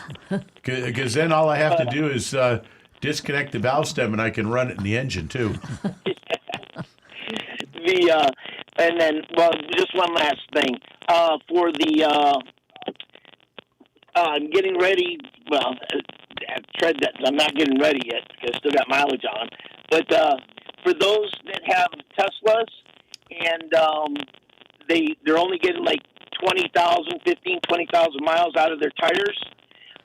Because then all I have to do is disconnect the valve stem, and I can run it in the engine, too. And then, just one last thing. For the, I'm getting ready, tread that I'm not getting ready yet because I still got mileage on. But for those that have Teslas and they're only getting like 20,000 miles out of their tires,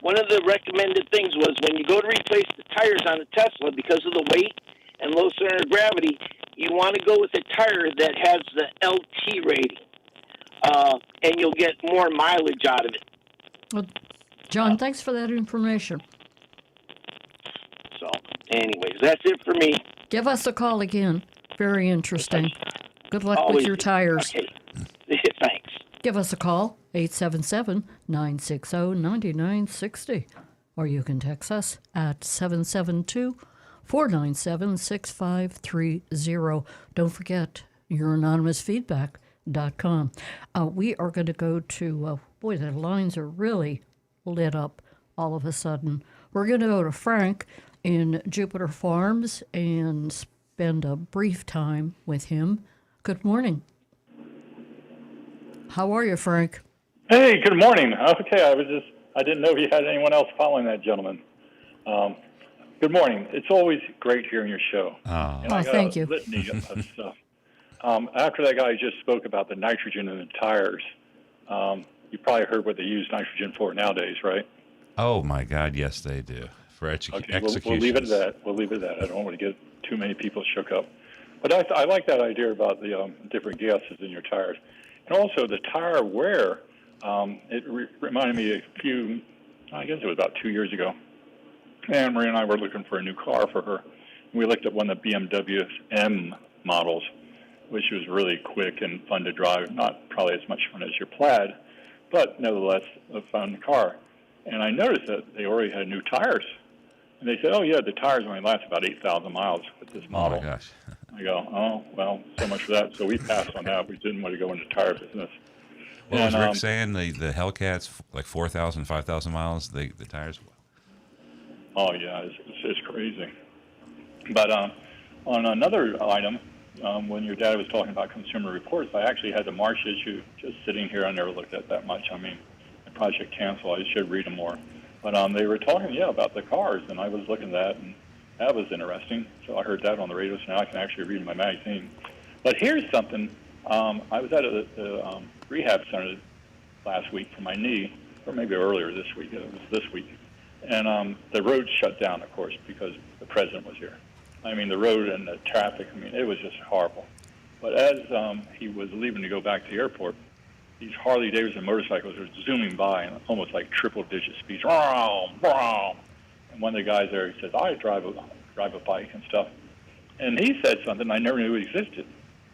one of the recommended things was when you go to replace the tires on a Tesla, because of the weight and low center of gravity, you want to go with a tire that has the LT rating, and you'll get more mileage out of it. Well, John, thanks for that information. So, anyways, that's it for me. Give us a call again. Very interesting. Good luck Always. with your tires. Okay. Thanks. Give us a call, 877-960-9960. Or you can text us at 772-497-6530. Don't forget your anonymousfeedback.com. We are going to go to, boy, the lines are really lit up all of a sudden. We're going to go to Frank in Jupiter Farms and spend a brief time with him. Good morning. How are you, Frank? Hey, good morning. Okay, I was I didn't know if you had anyone else following that gentleman. Good morning. It's always great hearing your show. And I got thank a you. litany of stuff. After that guy just spoke about the nitrogen in the tires, you probably heard what they use nitrogen for nowadays, right? Oh my God, yes they do. For Okay, we'll leave it at that. We'll leave it at that. I don't want to get too many people shook up. But I like that idea about the different gases in your tires. And also the tire wear, it reminded me I guess it was about 2 years ago. Anne Marie and I were looking for a new car for her. We looked at one of the BMW M models, which was really quick and fun to drive, not probably as much fun as your Plaid, but nevertheless a fun car. And I noticed that they already had new tires. And they said, oh, yeah, the tires only last about 8,000 miles with this model. Oh, my gosh. I go, oh, well, so much for that. So we passed on that. We didn't want to go into tire business. What was Rick saying? The Hellcats, like 4,000, 5,000 miles, the tires? Oh, yeah, it's crazy. But on another item, when your dad was talking about Consumer Reports, I actually had the March issue just sitting here. I never looked at that much. I mean, I probably should cancel. I should read them more. But they were talking, about the cars, and I was looking at that, and that was interesting. So I heard that on the radio, so now I can actually read my magazine. But here's something. I was at the rehab center last week for my knee, or maybe earlier this week. It was this week. And the road shut down, of course, because the president was here. I mean, the road and the traffic, it was just horrible. But as he was leaving to go back to the airport, these Harley-Davidson motorcycles were zooming by in almost like triple-digit speeds. And one of the guys there, he says, I drive a bike and stuff. And he said something I never knew existed.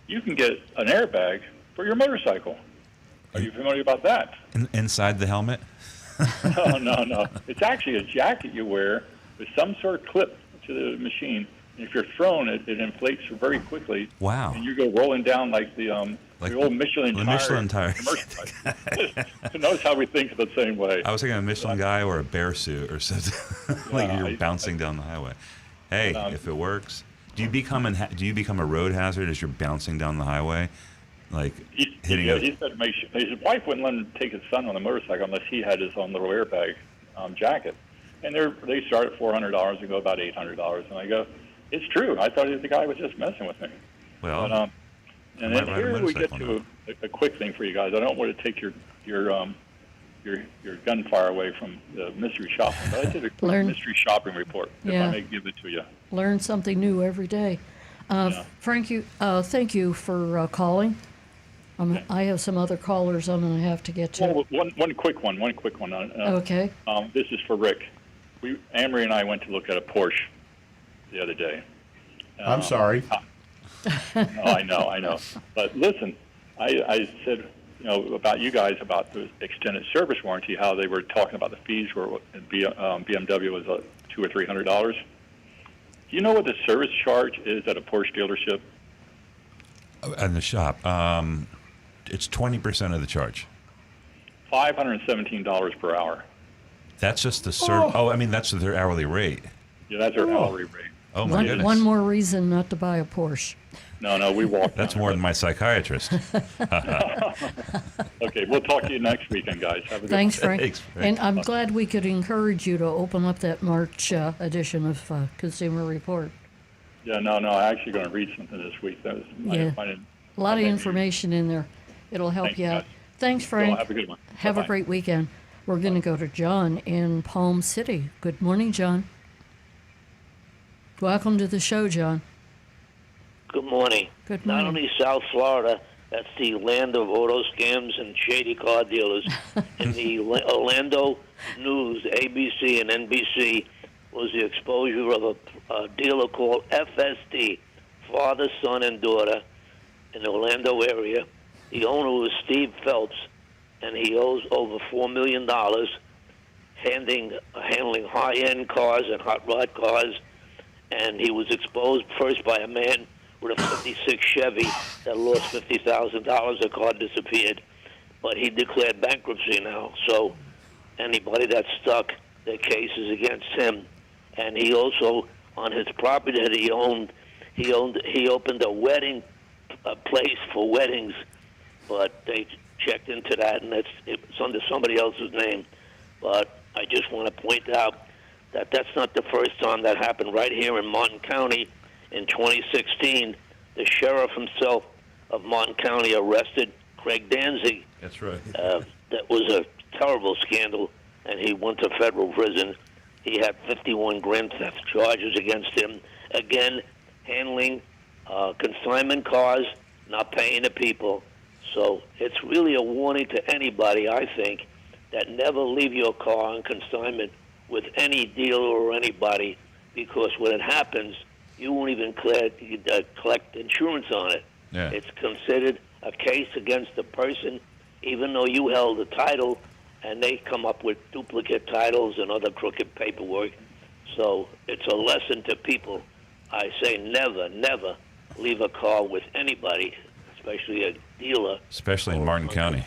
You can get an airbag for your motorcycle. Are you familiar about that? Inside the helmet? No. It's actually a jacket you wear with some sort of clip to the machine. And if you're thrown, it inflates very quickly. Wow. And you go rolling down like the old Michelin tire. Michelin tire. Notice how we think the same way. I was thinking a Michelin guy or a bear suit or something. Like you're bouncing down the highway. Hey, if it works. Do you become a road hazard as you're bouncing down the highway? Like hitting he said his wife wouldn't let him take his son on the motorcycle unless he had his own little airbag jacket. And they start at $400 and go about $800. And I go, it's true. I thought the guy was just messing with me. Well, but, and then here we get to a quick thing for you guys. I don't want to take your gunfire away from the mystery shopping, but I did a quick mystery shopping report. If I may give it to you. Learn something new every day. Frank, thank you for calling. I have some other callers I'm going to have to get to. Well, one quick one. Okay. This is for Rick. Amory and I went to look at a Porsche the other day. I'm sorry. No, I know. But listen, I said, about you guys about the extended service warranty, how they were talking about the fees were BMW was $200 or $300. Do you know what the service charge is at a Porsche dealership? In the shop, it's 20% of the charge. $517 per hour. That's just the service. That's their hourly rate. Yeah, that's their hourly rate. Oh my goodness! One more reason not to buy a Porsche. No, we walked. That's more than my psychiatrist. Okay, we'll talk to you next weekend, guys. Have a good Thanks, one. Frank. Thanks, Frank. And I'm glad we could encourage you to open up that March edition of Consumer Report. Yeah, no, I'm actually going to read something this week. A lot of information in there. It'll help you out. Thanks, Frank. Well, have a good one. Have a great weekend. We're going to go to John in Palm City. Good morning, John. Welcome to the show, John. Good morning. Good morning. Not only South Florida, that's the land of auto scams and shady car dealers. In the Orlando News, ABC and NBC, was the exposure of a dealer called FSD, father, son, and daughter, in the Orlando area. The owner was Steve Phelps, and he owes over $4 million, handling high-end cars and hot rod cars. And he was exposed first by a man with a 56 Chevy that lost $50,000. The car disappeared. But he declared bankruptcy now. So anybody that's stuck, their case is against him. And he also, on his property that he opened a wedding place for weddings. But they checked into that, and it's under somebody else's name. But I just want to point out that that's not the first time that happened. Right here in Martin County in 2016, the sheriff himself of Martin County arrested Craig Danzig. That's right. That was a terrible scandal, and he went to federal prison. He had 51 grand theft charges against him. Again, handling consignment cars, not paying the people. So it's really a warning to anybody, I think, that never leave your car on consignment with any dealer or anybody, because when it happens, you won't even collect insurance on it. Yeah. It's considered a case against the person, even though you held the title, and they come up with duplicate titles and other crooked paperwork. So it's a lesson to people. I say never, never leave a car with anybody, especially a dealer. Especially in Martin County.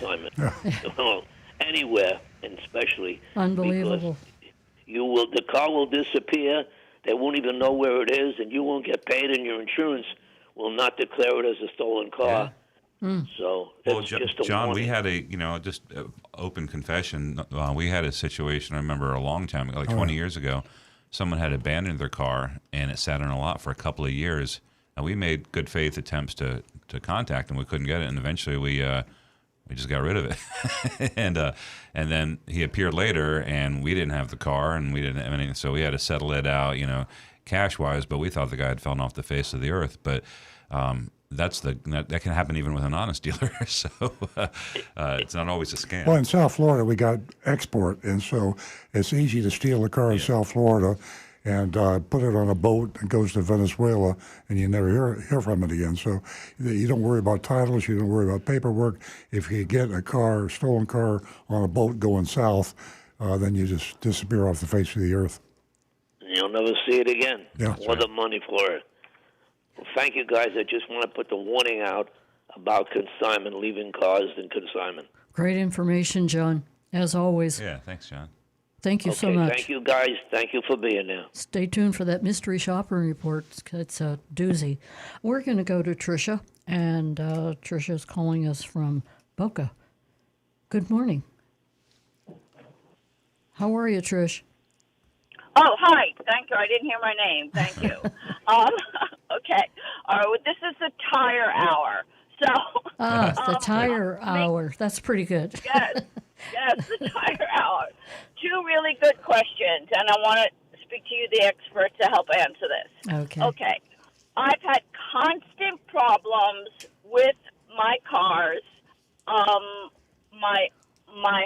Well, anywhere, and especially. Unbelievable. Because the car will disappear. They won't even know where it is, and you won't get paid, and your insurance will not declare it as a stolen car. Yeah. So Well, it's just a John, warning. we had just open confession. We had a situation, I remember a long time ago, like 20 years ago. Someone had abandoned their car, and it sat on a lot for a couple of years. And we made good faith attempts to contact him. We couldn't get it, and eventually we just got rid of it. and then he appeared later, and we didn't have the car, and we didn't have anything, so we had to settle it out, cash wise. But we thought the guy had fallen off the face of the earth. But that can happen even with an honest dealer. So it's not always a scam. Well, in South Florida, we got export, and so it's easy to steal a car in South Florida and put it on a boat that goes to Venezuela, and you never hear from it again. So you don't worry about titles, you don't worry about paperwork. If you get a stolen car on a boat going south, then you just disappear off the face of the earth. You'll never see it again. Yeah. Or the money for it. Well, thank you, guys. I just want to put the warning out about consignment, leaving cars in consignment. Great information, John, as always. Yeah, thanks, John. Thank you so much. Thank you, guys. Thank you for being there. Stay tuned for that mystery shopper report. It's a doozy. We're going to go to Tricia, and Tricia's calling us from Boca. Good morning. How are you, Trish? Oh, hi. Thank you. I didn't hear my name. Thank you. Okay. All right. Well, this is the tire hour. So. The tire hour. That's pretty good. Yes, the tire hour. Two really good questions, and I want to speak to you, the expert, to help answer this. Okay. I've had constant problems with my cars. My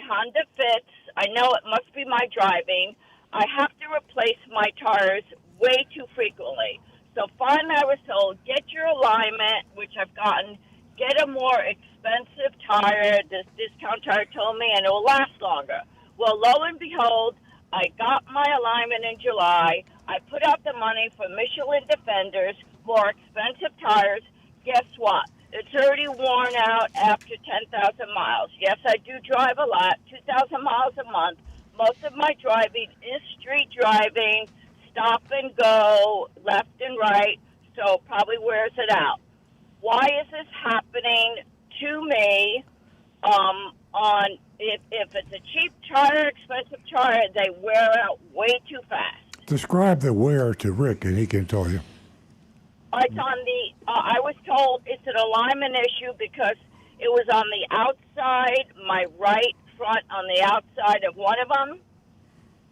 Honda Fits. I know it must be my driving. I have to replace my tires way too frequently. So finally I was told, get your alignment, which I've gotten, get a more expensive tire. This discount tire told me, and it will last longer. Well, lo and behold, I got my alignment in July. I put out the money for Michelin Defenders, more expensive tires. Guess what? It's already worn out after 10,000 miles. Yes, I do drive a lot, 2,000 miles a month. Most of my driving is street driving, stop and go, left and right, so probably wears it out. Why is this happening to me? If it's a cheap tire, expensive tire, they wear out way too fast. Describe the wear to Rick, and he can tell you. It's on the. I was told it's an alignment issue because it was on the outside, my right front on the outside of one of them,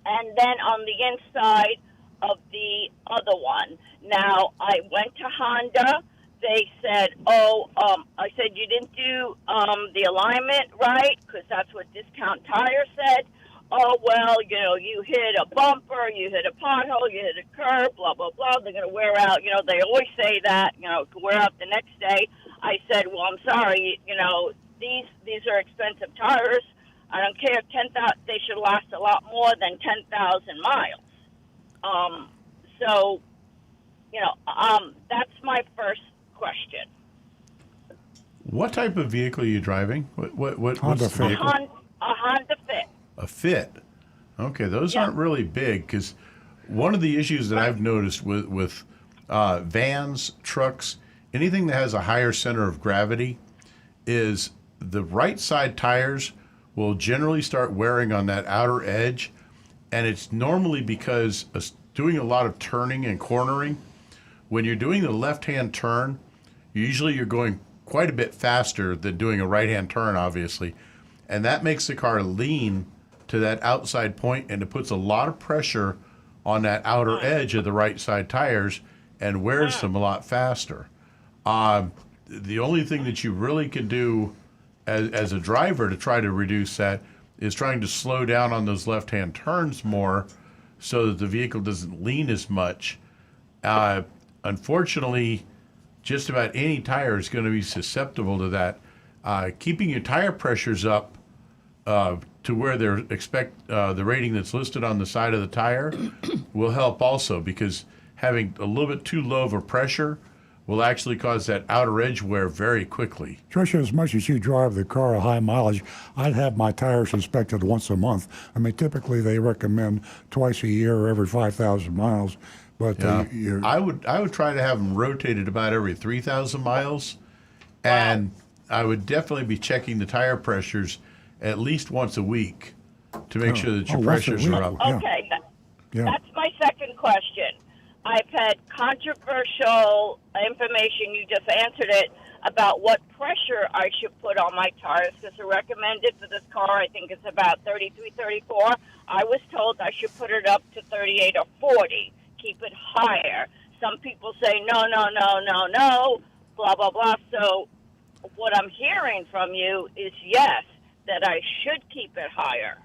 and then on the inside of the other one. Now, I went to Honda. They said, I said, you didn't do the alignment right, because that's what Discount Tire said. Oh, well, you hit a bumper, you hit a pothole, you hit a curb, blah, blah, blah. They're going to wear out. They always say that, it can wear out the next day. I said, well, I'm sorry, these are expensive tires. I don't care, 10,000, they should last a lot more than 10,000 miles. That's my first question. What type of vehicle are you driving? What's Honda the Fit. vehicle? A Honda Fit. A Fit. Okay, those aren't really big, because one of the issues that I've noticed with vans, trucks, anything that has a higher center of gravity is the right side tires will generally start wearing on that outer edge, and it's normally because of doing a lot of turning and cornering. When you're doing the left-hand turn, usually you're going quite a bit faster than doing a right-hand turn, obviously, and that makes the car lean to that outside point, and it puts a lot of pressure on that outer edge of the right side tires and wears them a lot faster. The only thing that you really can do as a driver to try to reduce that is trying to slow down on those left-hand turns more so that the vehicle doesn't lean as much. Unfortunately, just about any tire is going to be susceptible to that. Keeping your tire pressures up to where they expect the rating that's listed on the side of the tire will help also, because having a little bit too low of a pressure will actually cause that outer edge wear very quickly. Tricia, as much as you drive the car at high mileage, I'd have my tires inspected once a month. I mean, typically they recommend twice a year or every 5,000 miles. But I would try to have them rotated about every 3,000 miles, and I would definitely be checking the tire pressures at least once a week to make sure that your pressures are up. Okay, that's my second question. I've had controversial information, you just answered it, about what pressure I should put on my tires, because the recommended for this car, I think it's about 33, 34. I was told I should put it up to 38 or 40, keep it higher. Some people say, no, blah, blah, blah. So what I'm hearing from you is yes, that I should keep it higher.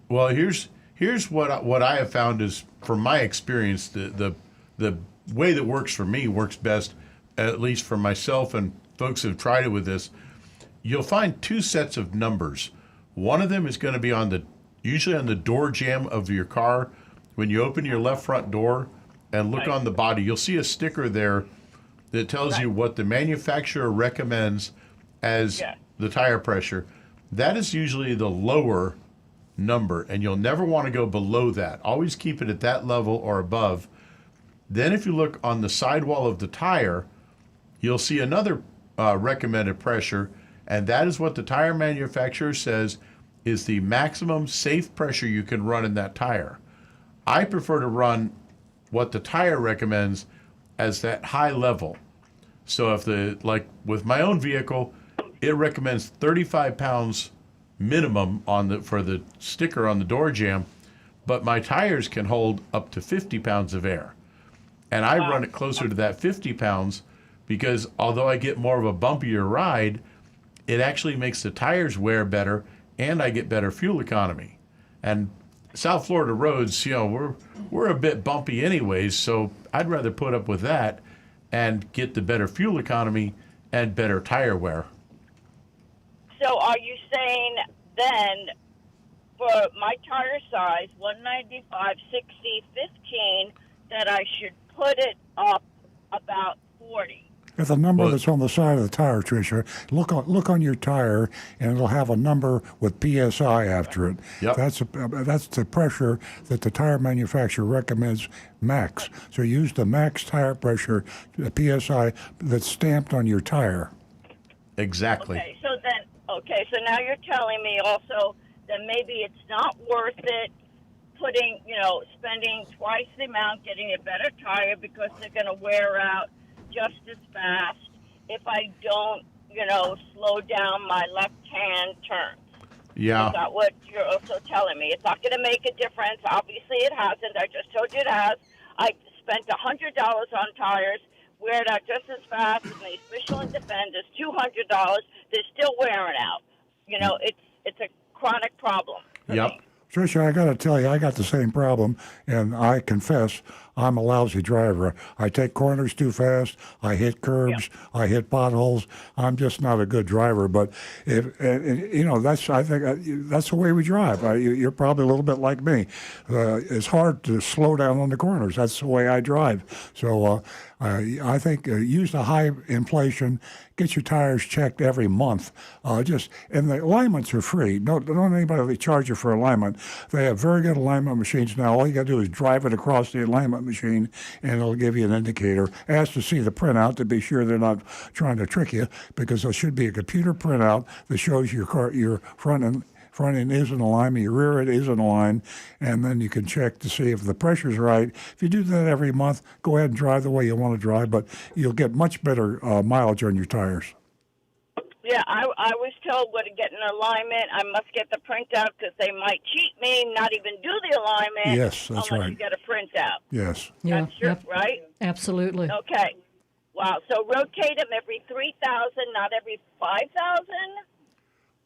Well, here's what I have found is, from my experience, the way that works for me works best, at least for myself and folks who've tried it with this. You'll find two sets of numbers. One of them is going to be usually on the door jamb of your car. When you open your left front door and look on the body, you'll see a sticker there that tells you what the manufacturer recommends as the tire pressure. That is usually the lower number, and you'll never want to go below that. Always keep it at that level or above. Then if you look on the sidewall of the tire, you'll see another recommended pressure, and that is what the tire manufacturer says is the maximum safe pressure you can run in that tire. I prefer to run what the tire recommends as that high level. So like with my own vehicle, it recommends 35 pounds minimum for the sticker on the door jamb, but my tires can hold up to 50 pounds of air. And I run it closer to that 50 pounds because although I get more of a bumpier ride, it actually makes the tires wear better and I get better fuel economy. And South Florida roads, we're a bit bumpy anyways, so I'd rather put up with that and get the better fuel economy and better tire wear. So are you saying then for my tire size, 195, 60, 15, that I should put it up about 40? If the number that's on the side of the tire, Tricia, look on your tire, and it'll have a number with PSI after it. Yep. That's the pressure that the tire manufacturer recommends max. So use the max tire pressure, the PSI that's stamped on your tire. Exactly. Okay, so now you're telling me also that maybe it's not worth it spending twice the amount getting a better tire because they're going to wear out just as fast if I don't, slow down my left-hand turns. Yeah. Is that what you're also telling me? It's not going to make a difference. Obviously, it hasn't. I just told you it has. I spent $100 on tires, wear it out just as fast as these Michelin Defenders, $200. They're still wearing out. It's a chronic problem. Yep. Tricia, I got to tell you, I got the same problem, and I confess I'm a lousy driver. I take corners too fast. I hit curbs. I hit potholes. I'm just not a good driver. But I think that's the way we drive. You're probably a little bit like me. It's hard to slow down on the corners. That's the way I drive. So I think use the high inflation. Get your tires checked every month. And the alignments are free. Don't anybody charge you for alignment. They have very good alignment machines now. All you got to do is drive it across the alignment machine, and it'll give you an indicator. Ask to see the printout to be sure they're not trying to trick you, because there should be a computer printout that shows your front front end is in alignment, your rear end is in line, and then you can check to see if the pressure's right. If you do that every month, go ahead and drive the way you want to drive, but you'll get much better mileage on your tires. Yeah, I was told when to get an alignment, I must get the printout because they might cheat me, not even do the alignment. Yes, that's unless right. you get a printout. Yes. Yeah, That's true, right? absolutely. Okay. Wow. So rotate them every 3,000, not every 5,000.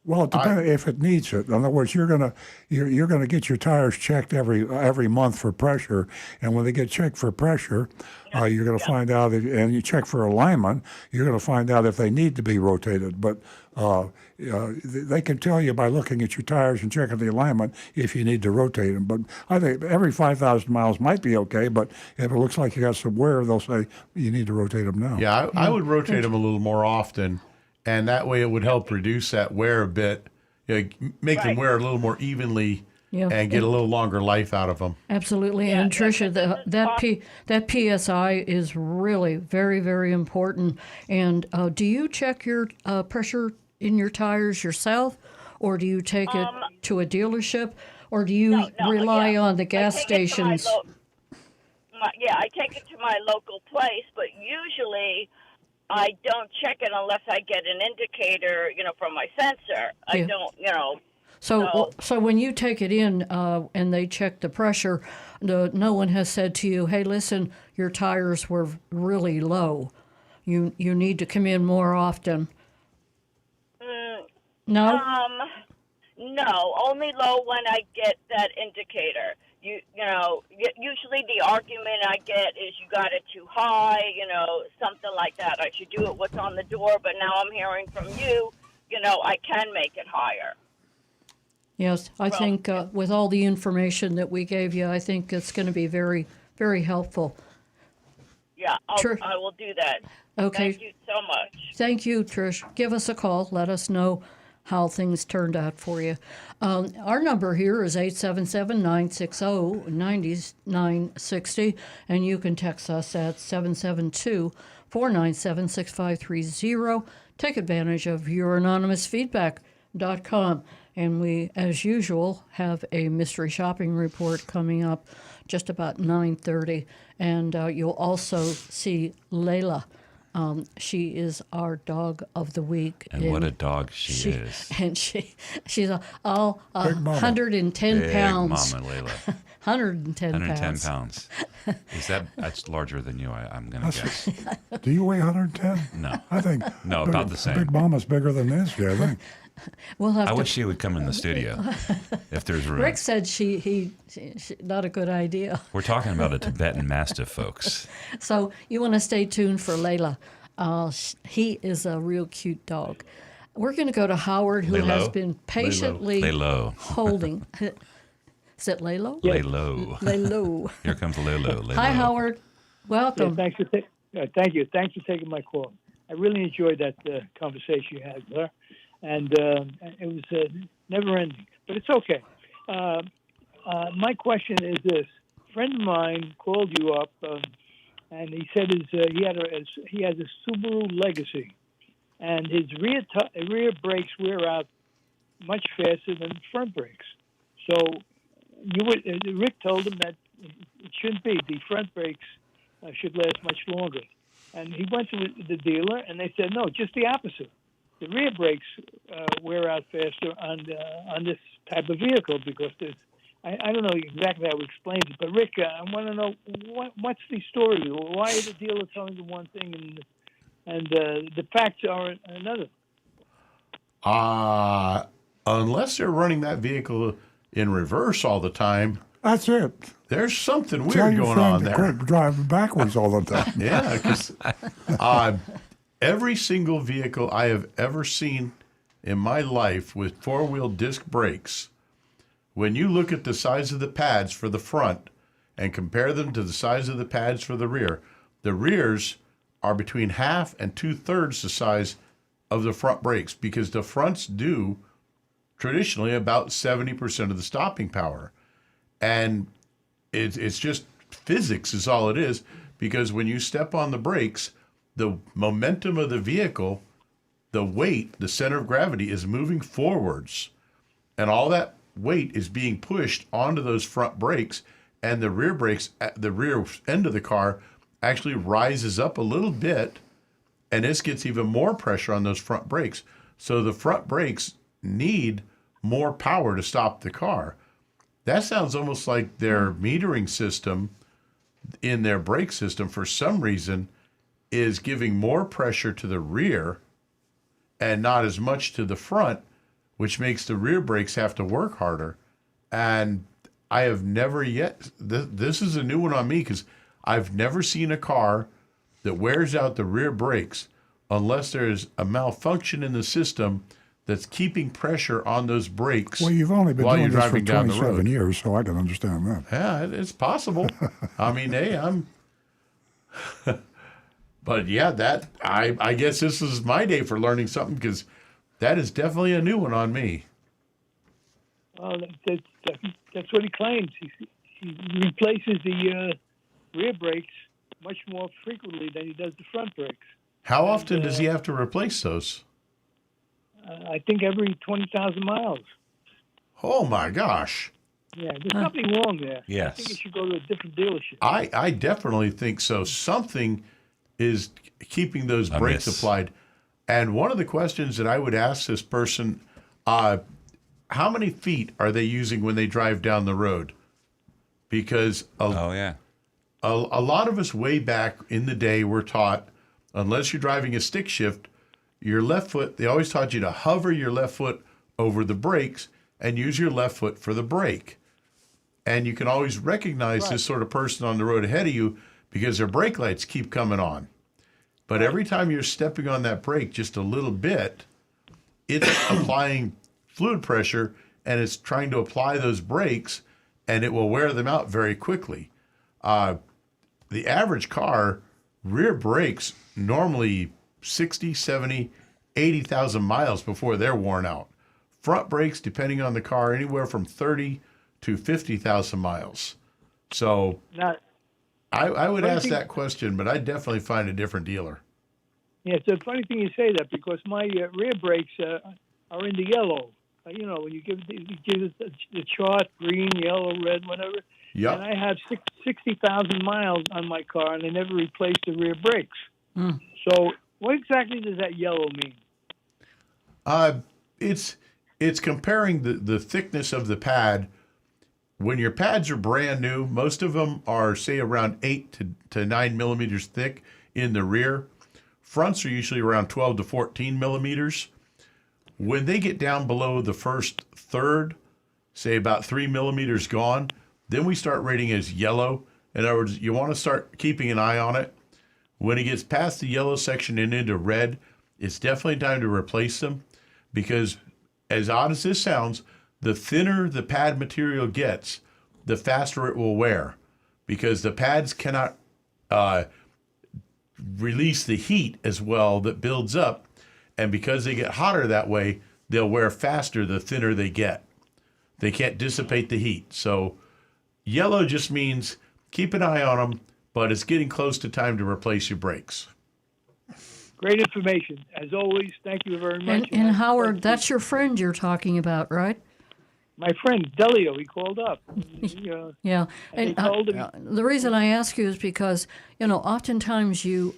Well, it depends if it needs it. In other words, you're gonna get your tires checked every month for pressure, and when they get checked for pressure, you're gonna find out and you check for alignment. You're gonna find out if they need to be rotated. But they can tell you by looking at your tires and checking the alignment if you need to rotate them. But I think every 5,000 miles might be okay. But if it looks like you got some wear, they'll say you need to rotate them now. Yeah, I would rotate them a little more often. And that way it would help reduce that wear a bit, make them wear a little more evenly and get a little longer life out of them. Absolutely. And Tricia, that PSI is really very, very important. And do you check your pressure in your tires yourself, or do you take it to a dealership, or do you rely on the gas stations? I take it to my local place, but usually I don't check it unless I get an indicator, from my sensor. I don't, So when you take it in and they check the pressure, no one has said to you, "Hey, listen, your tires were really low. You need to come in more often." No. No, only low when I get that indicator. Usually the argument I get is you got it too high, something like that. I should do it what's on the door, but now I'm hearing from you, I can make it higher. Yes, I think with all the information that we gave you, I think it's going to be very, very helpful. Yeah, I will do that. Okay. Thank you so much. Thank you, Trish. Give us a call. Let us know how things turned out for you. Our number here is 877-960-9960, and you can text us at 772-497-6530. Take advantage of youranonymousfeedback.com. And we, as usual, have a mystery shopping report coming up just about 9:30. And you'll also see Layla. She is our dog of the week. And what a dog she is. And she's all Big mama. 110 Big pounds. Mama Layla. 110 pounds. That's larger than you, I'm going to guess. Do you weigh 110? No. I think No, about the same. Big Mama's bigger than this, I think. We'll have I to. wish she would come in the studio if there's room. Rick said she not a good idea. We're talking about a Tibetan Mastiff, folks. So you want to stay tuned for Layla. He is a real cute dog. We're going to go to Howard, who has been patiently holding. Is it Laylo? Lay low. Laylo. Here comes Laylo. Hi, Howard. Welcome. Yeah, thank you. Thanks for taking my call. I really enjoyed that conversation you had with her, and it was never ending. But it's okay. My question is this: a friend of mine called you up, and he said he has a Subaru Legacy, and his rear brakes wear out much faster than front brakes. So Rick told him that it shouldn't be. The front brakes should last much longer. And he went to the dealer, and they said, no, just the opposite. The rear brakes wear out faster on this type of vehicle because I don't know exactly how he explains it. But, Rick, I want to know, what's the story? Why is the dealer telling you one thing and the facts are another? Unless they're running that vehicle in reverse all the time. That's it. There's something Tell weird your going friend on to there. quit driving backwards all the time. Yeah, because every single vehicle I have ever seen in my life with four-wheel disc brakes, when you look at the size of the pads for the front and compare them to the size of the pads for the rears are between half and two-thirds the size of the front brakes because the fronts do traditionally about 70% of the stopping power. And it's just physics is all it is, because when you step on the brakes, the momentum of the vehicle, the weight, the center of gravity is moving forwards. and all that weight is being pushed onto those front brakes, and the rear brakes, the rear end of the car actually rises up a little bit, and this gets even more pressure on those front brakes. So the front brakes need more power to stop the car. That sounds almost like their metering system in their brake system, for some reason, is giving more pressure to the rear and not as much to the front, which makes the rear brakes have to work harder. And I have never yet, this is a new one on me, because I've never seen a car that wears out the rear brakes unless there's a malfunction in the system that's keeping pressure on those brakes. Well, you've only been while doing you're this for driving down the 27 road. years, so I can understand that. Yeah, it's possible. I mean, hey, but yeah, that I guess this is my day for learning something, because that is definitely a new one on me. Well, that's what he claims. He replaces the rear brakes much more frequently than he does the front brakes. How often does he have to replace those? I think every 20,000 miles. Oh my gosh. Yeah, there's something wrong there. Yes. I think you should go to a different dealership. I definitely think so. Something is keeping those brakes applied. And one of the questions that I would ask this person, how many feet are they using when they drive down the road? Because a lot of us way back in the day were taught, unless you're driving a stick shift, your left foot, they always taught you to hover your left foot over the brakes and use your left foot for the brake. And you can always recognize this sort of person on the road ahead of you because their brake lights keep coming on. But every time you're stepping on that brake just a little bit, it's applying fluid pressure, and it's trying to apply those brakes, and it will wear them out very quickly. The average car, rear brakes normally 60, 70, 80,000 miles before they're worn out. Front brakes, depending on the car, anywhere from 30 to 50,000 miles. So Now, I would ask that question, but I'd definitely find a different dealer. yeah, it's a funny thing you say that, because my rear brakes are in the yellow. You know, when you give the chart, green, yellow, red, whatever. Yep. And I have 60,000 miles on my car, and I never replaced the rear brakes. So what exactly does that yellow mean? It's comparing the thickness of the pad. When your pads are brand new, most of them are, say, around 8 to 9 millimeters thick in the rear. Fronts are usually around 12 to 14 millimeters. When they get down below the first third, say about 3 millimeters gone, then we start rating as yellow. In other words, you want to start keeping an eye on it. When it gets past the yellow section and into red, it's definitely time to replace them, because as odd as this sounds, the thinner the pad material gets, the faster it will wear, because the pads cannot release the heat as well that builds up, and because they get hotter that way, they'll wear faster the thinner they get. They can't dissipate the heat. So yellow just means keep an eye on them, but it's getting close to time to replace your brakes. Great information. As always, thank you very much. And Howard, that's your friend you're talking about, right? My friend Delio, he called up. Yeah, And and he told him, the reason I ask you is because, oftentimes you,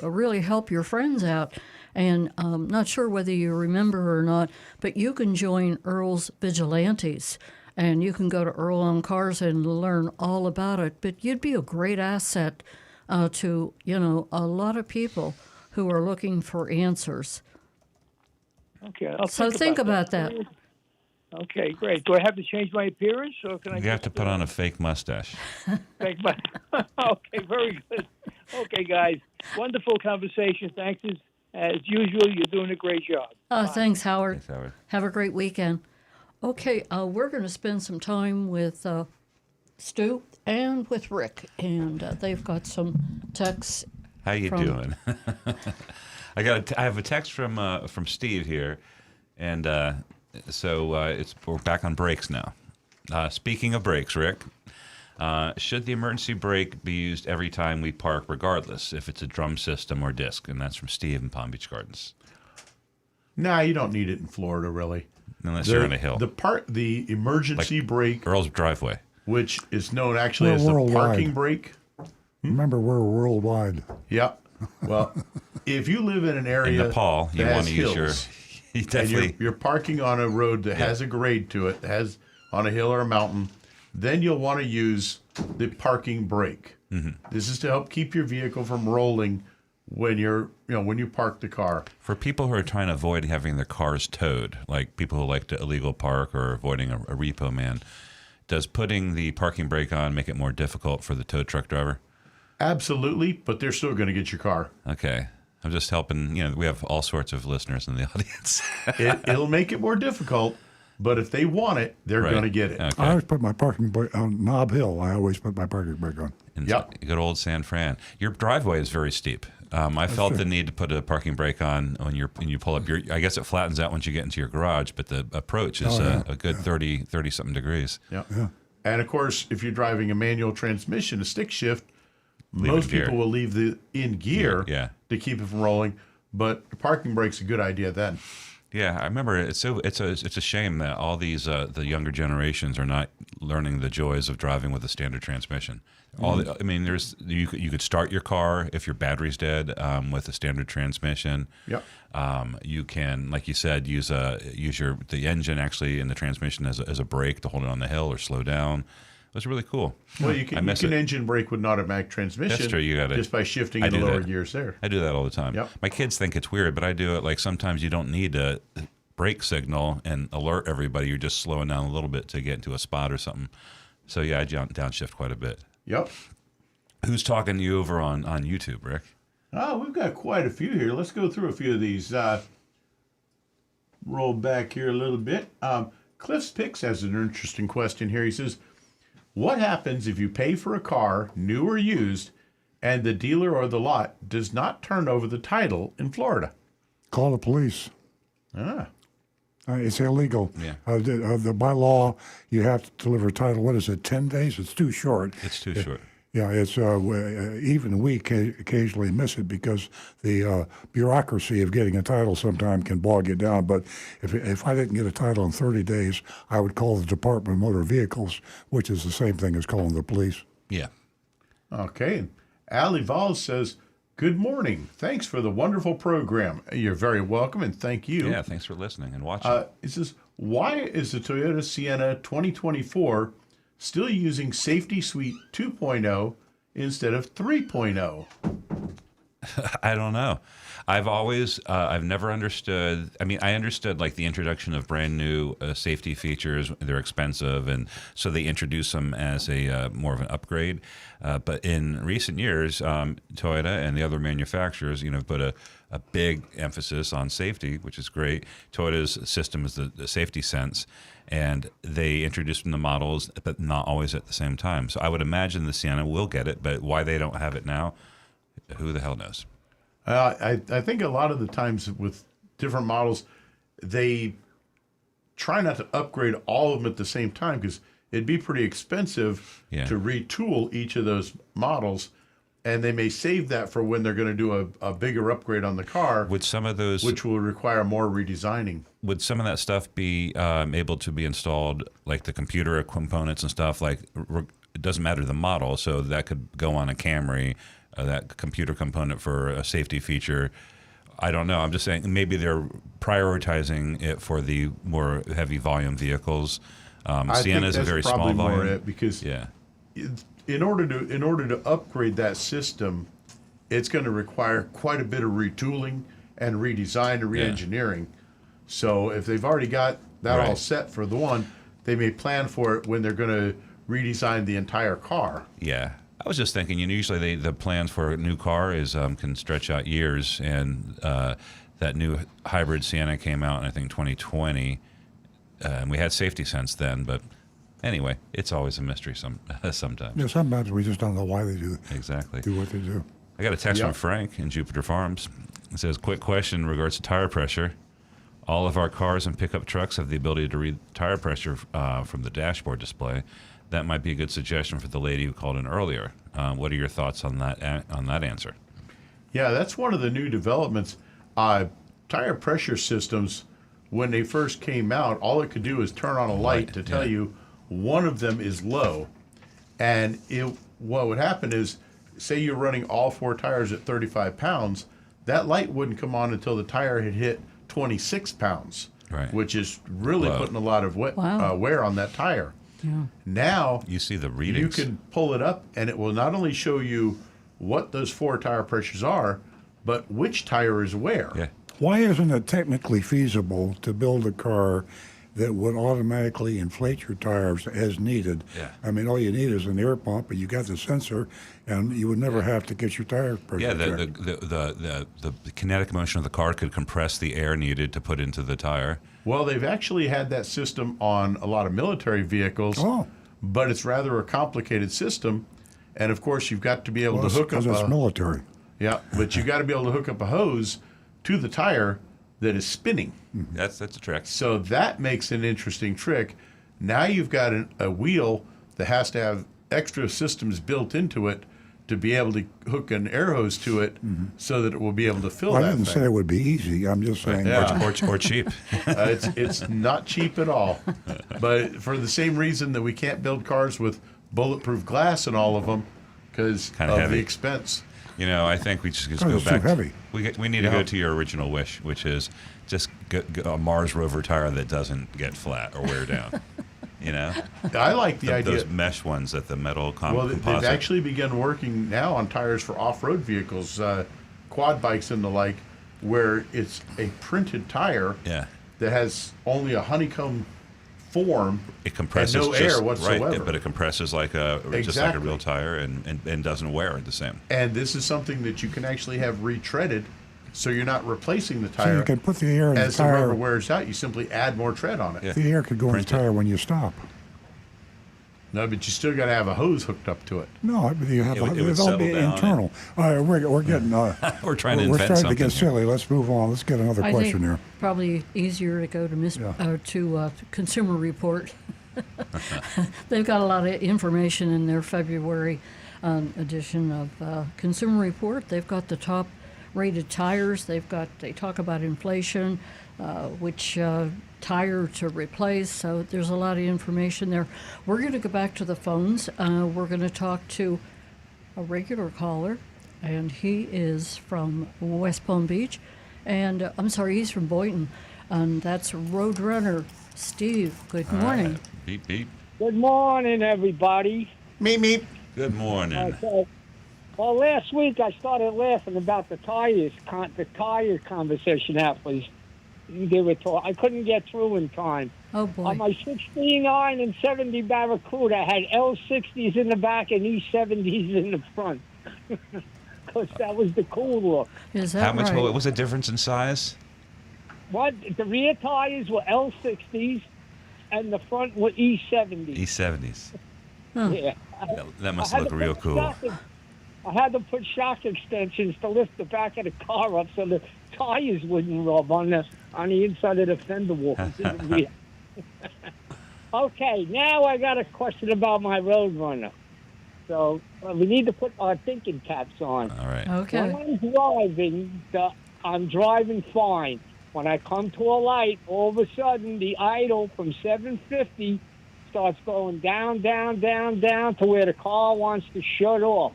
really help your friends out. And I'm not sure whether you remember or not, but you can join Earl's Vigilantes. And you can go to Earl on Cars and learn all about it. But you'd be a great asset to, a lot of people who are looking for answers. okay, So think about that. Okay, great. Do I have to change my appearance, or can I? You have to put on a fake mustache. Take my. Okay, very good. Okay, guys, wonderful conversation. Thanks as usual. You're doing a great job. Thanks, Howard. Thanks, Howard. Have a great weekend. Okay, we're going to spend some time with Stu and with Rick, and they've got some texts. How you doing? I have a text from Steve here, and so we're back on brakes now. Speaking of brakes, Rick, should the emergency brake be used every time we park, regardless if it's a drum system or disc? And that's from Steve in Palm Beach Gardens. Nah, you don't need it in Florida, really. Unless you're on a hill. The emergency brake, Earl's driveway. which is known actually We're as the worldwide. parking brake. Remember, we're worldwide. Yep. Well, if you live in an In area Nepal, you that want has to use your. hills, You and definitely. you're parking on a road that has a grade to it, has on a hill or a mountain, then you'll want to use the parking brake. Mm-hmm. This is to help keep your vehicle from rolling when when you park the car. For people who are trying to avoid having their cars towed, like people who like to illegal park or avoiding a repo man, does putting the parking brake on make it more difficult for the tow truck driver? Absolutely, but they're still going to get your car. Okay. I'm just helping. We have all sorts of listeners in the audience. It'll make it more difficult, but if they want it, they're Right. going to get it. Okay. I always put my parking brake on Knob Hill. I always put my parking brake on. In Yep. good old San Fran. Your driveway is very steep. I felt true. the need to put a parking brake on when you pull up. I guess it flattens out once you get into your garage, but the approach is a good 30 something degrees. Yep. And of course, if you're driving a manual transmission, a stick shift, Leave most it in gear. people will leave the in gear Yeah. to keep it from rolling. But the parking brake's a good idea then. Yeah, I remember it's a shame that all these the younger generations are not learning the joys of driving with a standard transmission. You could start your car if your battery's dead with a standard transmission. Yep. You can, like you said, use the engine actually in the transmission as a brake to hold it on the hill or slow down. It was really cool. Well, you can engine brake with an automatic transmission. That's true. You got it. Just by shifting I in the do lower that. gears there. I do that all the time. Yep. My kids think it's weird, but I do it. Like sometimes you don't need a brake signal and alert everybody. You're just slowing down a little bit to get into a spot or something. So yeah, I downshift quite a bit. Yep. Who's talking to you over on YouTube, Rick? Oh, we've got quite a few here. Let's go through a few of these. Roll back here a little bit. Cliff's Picks has an interesting question here. He says, what happens if you pay for a car, new or used, and the dealer or the lot does not turn over the title in Florida? Call the police. Ah. It's illegal. Yeah. By law, you have to deliver a title. What is it, 10 days? It's too short. It's too short. Yeah, it's even we occasionally miss it because the bureaucracy of getting a title sometimes can bog you down. But if I didn't get a title in 30 days, I would call the Department of Motor Vehicles, which is the same thing as calling the police. Yeah. Okay. Ali Valls says, good morning. Thanks for the wonderful program. You're very welcome, and thank you. Yeah, thanks for listening and watching. It says, why is the Toyota Sienna 2024 still using Safety Suite 2.0 instead of 3.0? I don't know. I've never understood. I mean, I understood like the introduction of brand new safety features. They're expensive, and so they introduce them as a more of an upgrade. But in recent years, Toyota and the other manufacturers, put a big emphasis on safety, which is great. Toyota's system is the Safety Sense, and they introduced them in the models, but not always at the same time. So I would imagine the Sienna will get it, but why they don't have it now, who the hell knows? I think a lot of the times with different models, they try not to upgrade all of them at the same time because it'd be pretty expensive to retool each of those models, and they may save that for when they're going to do a bigger upgrade on the car. Would some of those, which will require more redesigning. Would some of that stuff be able to be installed, like the computer components and stuff? Like it doesn't matter the model, so that could go on a Camry. That computer component for a safety feature. I don't know. I'm just saying maybe they're prioritizing it for the more heavy volume vehicles. Sienna is a very small volume. More it because in order to upgrade that system, it's going to require quite a bit of retooling and redesign and re-engineering. So if they've already got that all set for the one, they may plan for it when they're going to redesign the entire car. Yeah. I was just thinking, usually the plans for a new car is can stretch out years, and that new hybrid Sienna came out in I think 2020, and we had Safety Sense then. But anyway, it's always a mystery sometimes. Yeah, sometimes we just don't know why they do exactly do what they do. I got a text from Frank in Jupiter Farms. It says, "Quick question in regards to tire pressure. All of our cars and pickup trucks have the ability to read tire pressure from the dashboard display. That might be a good suggestion for the lady who called in earlier. What are your thoughts on that answer?" Yeah, that's one of the new developments. Tire pressure systems when they first came out, all it could do is turn on a light to tell you one of them is low. And what would happen is, say you're running all 4 tires at 35 pounds, that light wouldn't come on until the tire had hit 26 pounds, which is really putting a lot of wear on that tire. Yeah. Now you see the readings. You can pull it up, and it will not only show you what those 4 tire pressures are, but which tire is where. Yeah. Why isn't it technically feasible to build a car that would automatically inflate your tires as needed? Yeah. I mean, all you need is an air pump, but you got the sensor, and you would never have to get your tire pressure checked. The kinetic motion of the car could compress the air needed to put into the tire. Well, they've actually had that system on a lot of military vehicles, but it's rather a complicated system. And of course, you've got to be able to hook up. Because it's military. Yeah, but you've got to be able to hook up a hose to the tire that is spinning. That's a trick. So that makes an interesting trick. Now you've got a wheel that has to have extra systems built into it to be able to hook an air hose to it so that it will be able to fill that I didn't thing. say it would be easy. I'm just saying. Or cheap. It's not cheap at all. But for the same reason that we can't build cars with bulletproof glass in all of them, because of the expense. You know, I think we just go it's back. too heavy. We need to go to your original wish, which is just get a Mars rover tire that doesn't get flat or wear down. You know, I like the idea. Those mesh ones that the metal composite. They've actually begun working now on tires for off-road vehicles, quad bikes and the like, where it's a printed tire that has only a honeycomb form. It compresses and no air whatsoever. Right, but it compresses like just like a real tire and doesn't wear the same. And this is something that you can actually have retreaded, so you're not replacing the So tire. you can put the air in as the tire. the rubber wears out, you simply add more tread on it. The air could go in the tire when you stop. No, but you still got to have a hose hooked up to it. No, but you have It would it'll settle be down internal. All right, we're getting we're trying to we're invent starting to get something silly. Let's move on. Let's get another I question think here. probably easier to go to Consumer Report. They've got a lot of information in their February edition of Consumer Report. They've got the top rated tires. They talk about inflation, which tire to replace. So there's a lot of information there. We're going to go back to the phones. We're going to talk to a regular caller, and he is from West Palm Beach. And I'm sorry, he's from Boynton. And that's Roadrunner Steve. Good morning. Right. Beep, beep. Good morning, everybody. Meep, meep. Good morning. Okay. Well, last week I started laughing about the tire conversation that was they were talking. I couldn't get through in time. Oh boy! On my 69 and 70 Barracuda, I had L60s in the back and E70s in the front, because that was the cool look. Is that How much? right? What was the difference in size? What? The rear tires were L60s, and the front were E70s. E70s. Yeah. That must I had look to real put cool. I had to put shock extensions to lift the back of the car up so the tires wouldn't rub on the inside of the fender walls. Okay, now I got a question about my Roadrunner. So we need to put our thinking caps on. All right. Okay. When I'm driving fine. When I come to a light, all of a sudden the idle from 750 starts going down, down, down, down to where the car wants to shut off.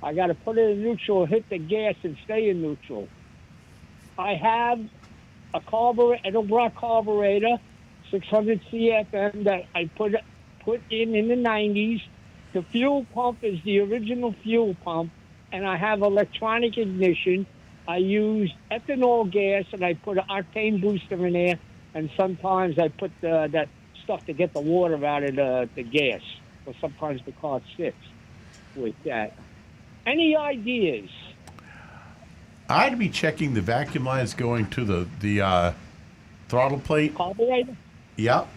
I got to put it in neutral, hit the gas, and stay in neutral. I have a Edelbrock carburetor, 600 CFM that I put in the 90s. The fuel pump is the original fuel pump, and I have electronic ignition. I use ethanol gas, and I put an octane booster in there, and sometimes I put that stuff to get the water out of the gas. Or sometimes the car sits with that. Any ideas? I'd be checking the vacuum lines going to the throttle plate. Carburetor? Yep,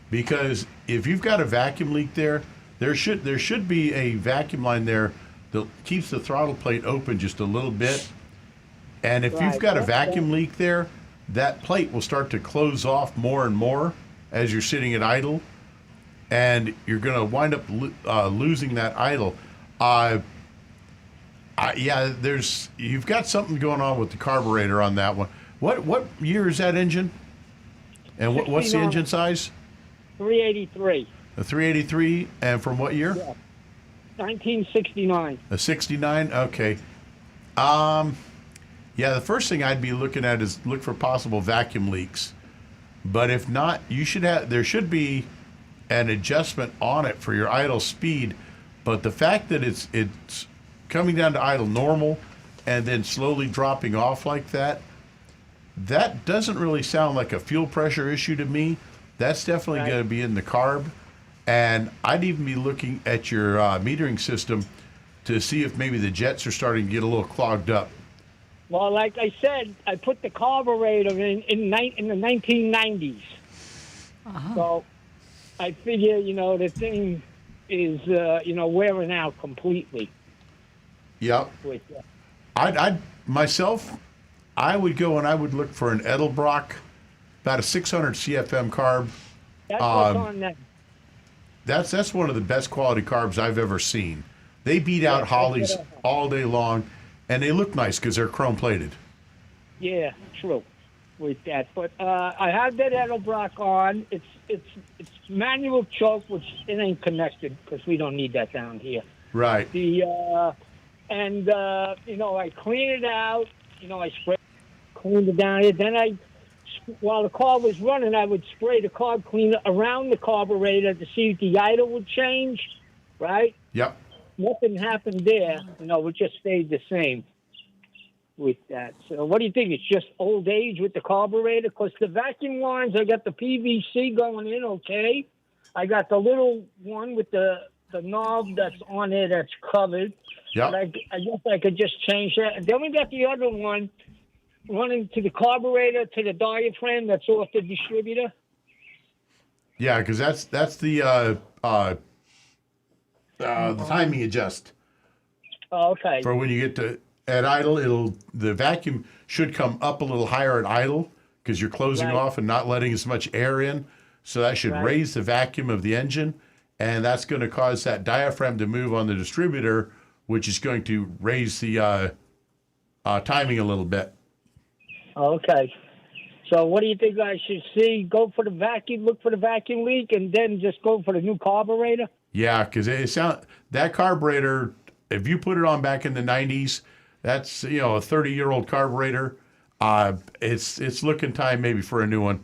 because if you've got a vacuum leak there should be a vacuum line there that keeps the throttle plate open just a little bit. And if you've got a vacuum leak there, that plate will start to close off more and more as you're sitting at idle, and you're going to wind up losing that idle. You've got something going on with the carburetor on that one. What year is that engine? And what's the 69. engine size? 383. A 383, and from what year? Yeah. 1969. A 69. Okay. Yeah, the first thing I'd be looking at is look for possible vacuum leaks. But if not, there should be an adjustment on it for your idle speed. But the fact that it's coming down to idle normal and then slowly dropping off like that doesn't really sound like a fuel pressure issue to me. That's definitely Right. going to be in the carb. And I'd even be looking at your metering system to see if maybe the jets are starting to get a little clogged up. Well, like I said, I put the carburetor in the 1990s. So I figure, the thing is, wearing out completely. Yep. With, I'd myself, I would go and I would look for an Edelbrock, about a 600 CFM carb. that's what's on that. That's one of the best quality carbs I've ever seen. They beat out Hollies all day long, and they look nice because they're chrome plated. Yeah, true. With that, but I have that Edelbrock on. It's manual choke, which it ain't connected because we don't need that down here. Right. I clean it out. I cleaned it down here. Then while the car was running, I would spray the carb cleaner around the carburetor to see if the idle would change. Right. Yep. Nothing happened there. It just stayed the same with that. So what do you think? It's just old age with the carburetor? Because the vacuum lines, I got the PVC going in, okay. I got the little one with the knob that's on there that's covered. Yeah. I guess I could just change that. And then we got the other one running to the carburetor, to the diaphragm that's off the distributor. Yeah, because that's the timing adjust. Oh, okay. For when you get to at idle, the vacuum should come up a little higher at idle because you're closing Right. off and not letting as much air in. So that should Right. raise the vacuum of the engine, and that's going to cause that diaphragm to move on the distributor, which is going to raise the timing a little bit. Okay. So what do you think I should see? Go for the vacuum, look for the vacuum leak, and then just go for the new carburetor? Yeah, because that carburetor, if you put it on back in the 90s, that's a 30-year-old carburetor. It's looking time maybe for a new one.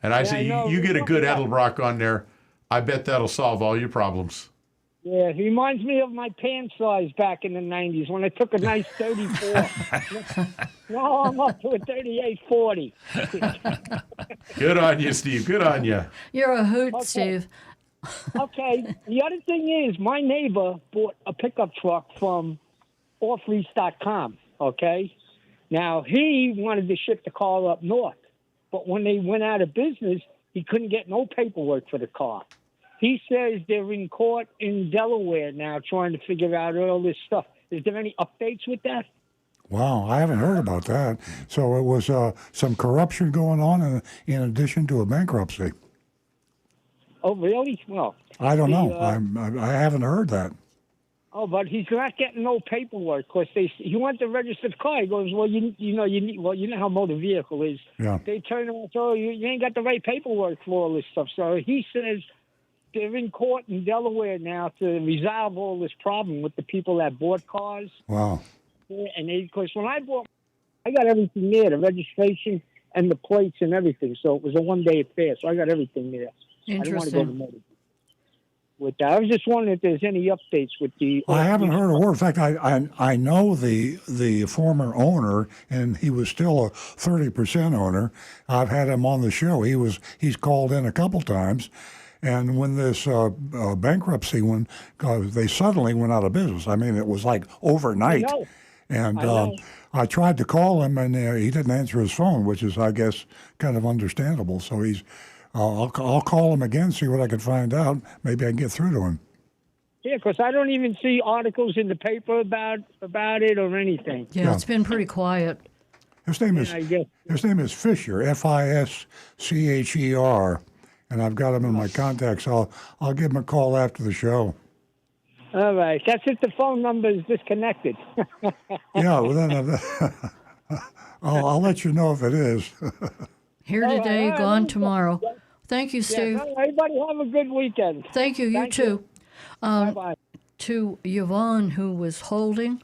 And I say you get a good Edelbrock on there, I bet that'll solve all your problems. Yeah, it reminds me of my pant size back in the 90s when I took a nice 34. Now I'm up to a 38-40. Good on you, Steve. Good on you. You're a hoot, Okay. Steve. Okay, the other thing is my neighbor bought a pickup truck from offlease.com, okay? Now, he wanted to ship the car up north, but when they went out of business, he couldn't get no paperwork for the car. He says they're in court in Delaware now trying to figure out all this stuff. Is there any updates with that? Wow, I haven't heard about that. So it was some corruption going on in addition to a bankruptcy. Oh, really? Well, I don't know. I haven't heard that. oh, but he's not getting no paperwork because he went to register the car. He goes, well, you know how motor vehicle is. Yeah. They turn around and say, oh, you ain't got the right paperwork for all this stuff. So he says they're in court in Delaware now to resolve all this problem with the people that bought cars. Wow. And because when I bought, I got everything there, the registration and the plates and everything. So it was a one-day affair. So I got everything there. I didn't want to go to motor. With that, I was just wondering if there's any updates with the. I haven't heard a word. In fact, I know the former owner, and he was still a 30% owner. I've had him on the show. He's called in a couple times, and when this bankruptcy they suddenly went out of business. I mean, it was like overnight. I know. And I tried to call him, and he didn't answer his phone, which is, I guess, kind of understandable. So I'll call him again, see what I can find out. Maybe I can get through to him. Yeah, because I don't even see articles in the paper about it or anything. Yeah, it's been pretty quiet. His name is Fisher, Fischer, and I've got him in my contacts. I'll give him a call after the show. All right, that's if the phone number is disconnected. Yeah, well then I'll let you know if it is. Here All right, today, all right, gone let me go. tomorrow. Thank you, Yeah, Steve. no, everybody have a good weekend. Thank you. You Thank too. Bye-bye. To Yvonne, who was holding,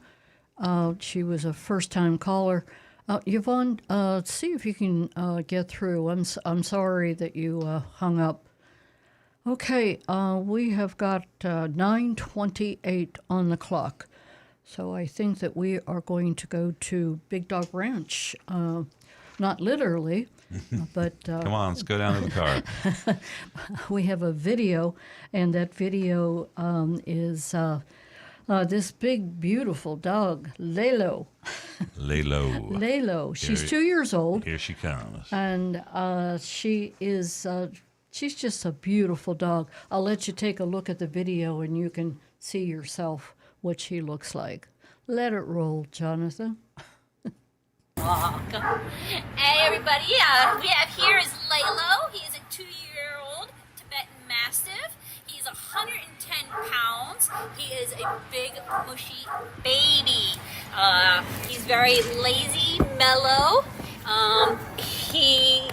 she was a first-time caller. Yvonne, see if you can get through. I'm sorry that you hung up. Okay, we have got 9:28 on the clock, so I think that we are going to go to Big Dog Ranch. Not literally, but Come on, let's go down to the car. we have a video, and that video is this big, beautiful dog, Lalo. Lay low. Lalo. She's Here- 2 years old, Here she comes. and she is she's just a beautiful dog. I'll let you take a look at the video, and you can see yourself what she looks like. Let it roll, Jonathan. Hey everybody, we have here is Lalo. He is a 2-year-old Tibetan Mastiff. He's 110 pounds. He is a big, mushy baby. He's very lazy, mellow. He's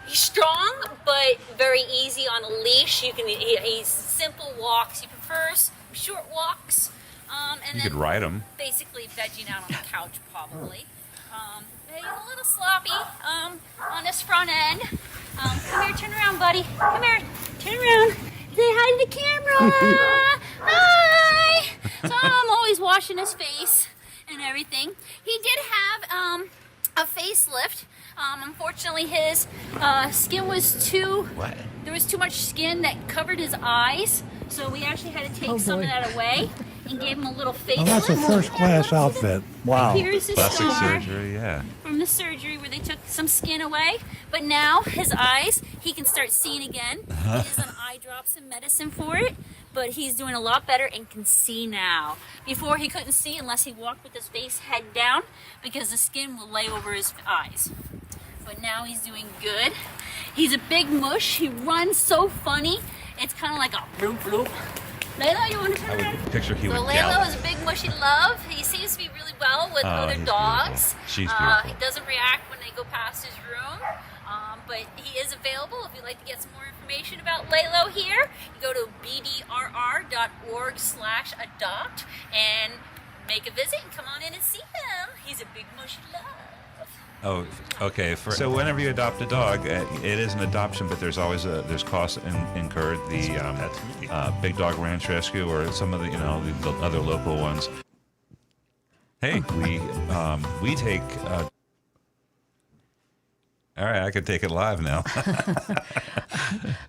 strong, but very easy on a leash. He's simple walks. He prefers short walks. And You then could ride him. basically vegging out on the couch, probably. He's a little sloppy on his front end. Come here, turn around, buddy. Come here, turn around. Say hi to the camera. Hi. So I'm always washing his face and everything. He did have a facelift. Unfortunately, his skin was there was too much skin that covered his eyes. So we actually had to take some of that away and gave him a little facelift. Oh, that's a first-class outfit. Wow. Here's his Plastic scar surgery, yeah. from the surgery where they took some skin away. But now his eyes, he can start seeing again. He is on eye drops and medicine for it, but he's doing a lot better and can see now. Before he couldn't see unless he walked with his face head down because the skin will lay over his eyes. But now he's doing good. He's a big mush. He runs so funny. It's kind of like a bloop bloop. Layla, you want to turn around? Picture he So would Layla gallop. is a big mushy love. He seems to be really well with other he's dogs. beautiful. She's beautiful. He doesn't react when they go past his room. But he is available if you'd like to get some more information about Lalo here. You go to bdrr.org/adopt and make a visit and come on in and see him. He's a big mushy love. Oh, okay. So whenever you adopt a dog, it is an adoption, but there's always there's costs incurred. The Big Dog Ranch Rescue or some of the the other local ones. Hey, we take. All right, I could take it live now.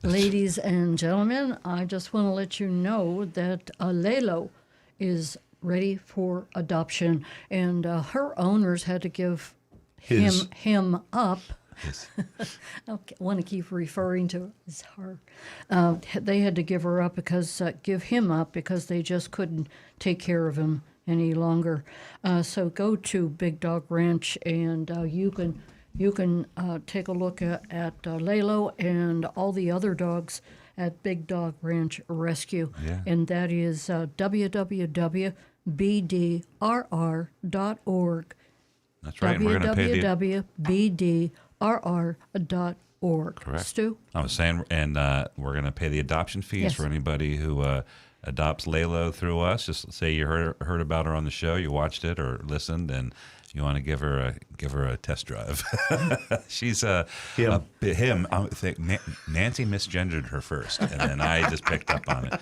Ladies and gentlemen, I just want to let you know that Lalo is ready for adoption, and her owners had to give him up. I want to keep referring to as her. They had to give her up give him up because they just couldn't take care of him any longer. So go to Big Dog Ranch and you can take a look at Lalo and all the other dogs at Big Dog Ranch Rescue. Yeah. And that is www.bdrr.org. That's right. And we're going to pay the www.bdrr.org. Correct. Stu? I was saying, and we're going to pay the adoption fees Yes. for anybody who adopts Lalo through us. Just say you heard about her on the show, you watched it or listened, and you want to give her a test drive. She's him. I think Nancy misgendered her first, and then I just picked up on it.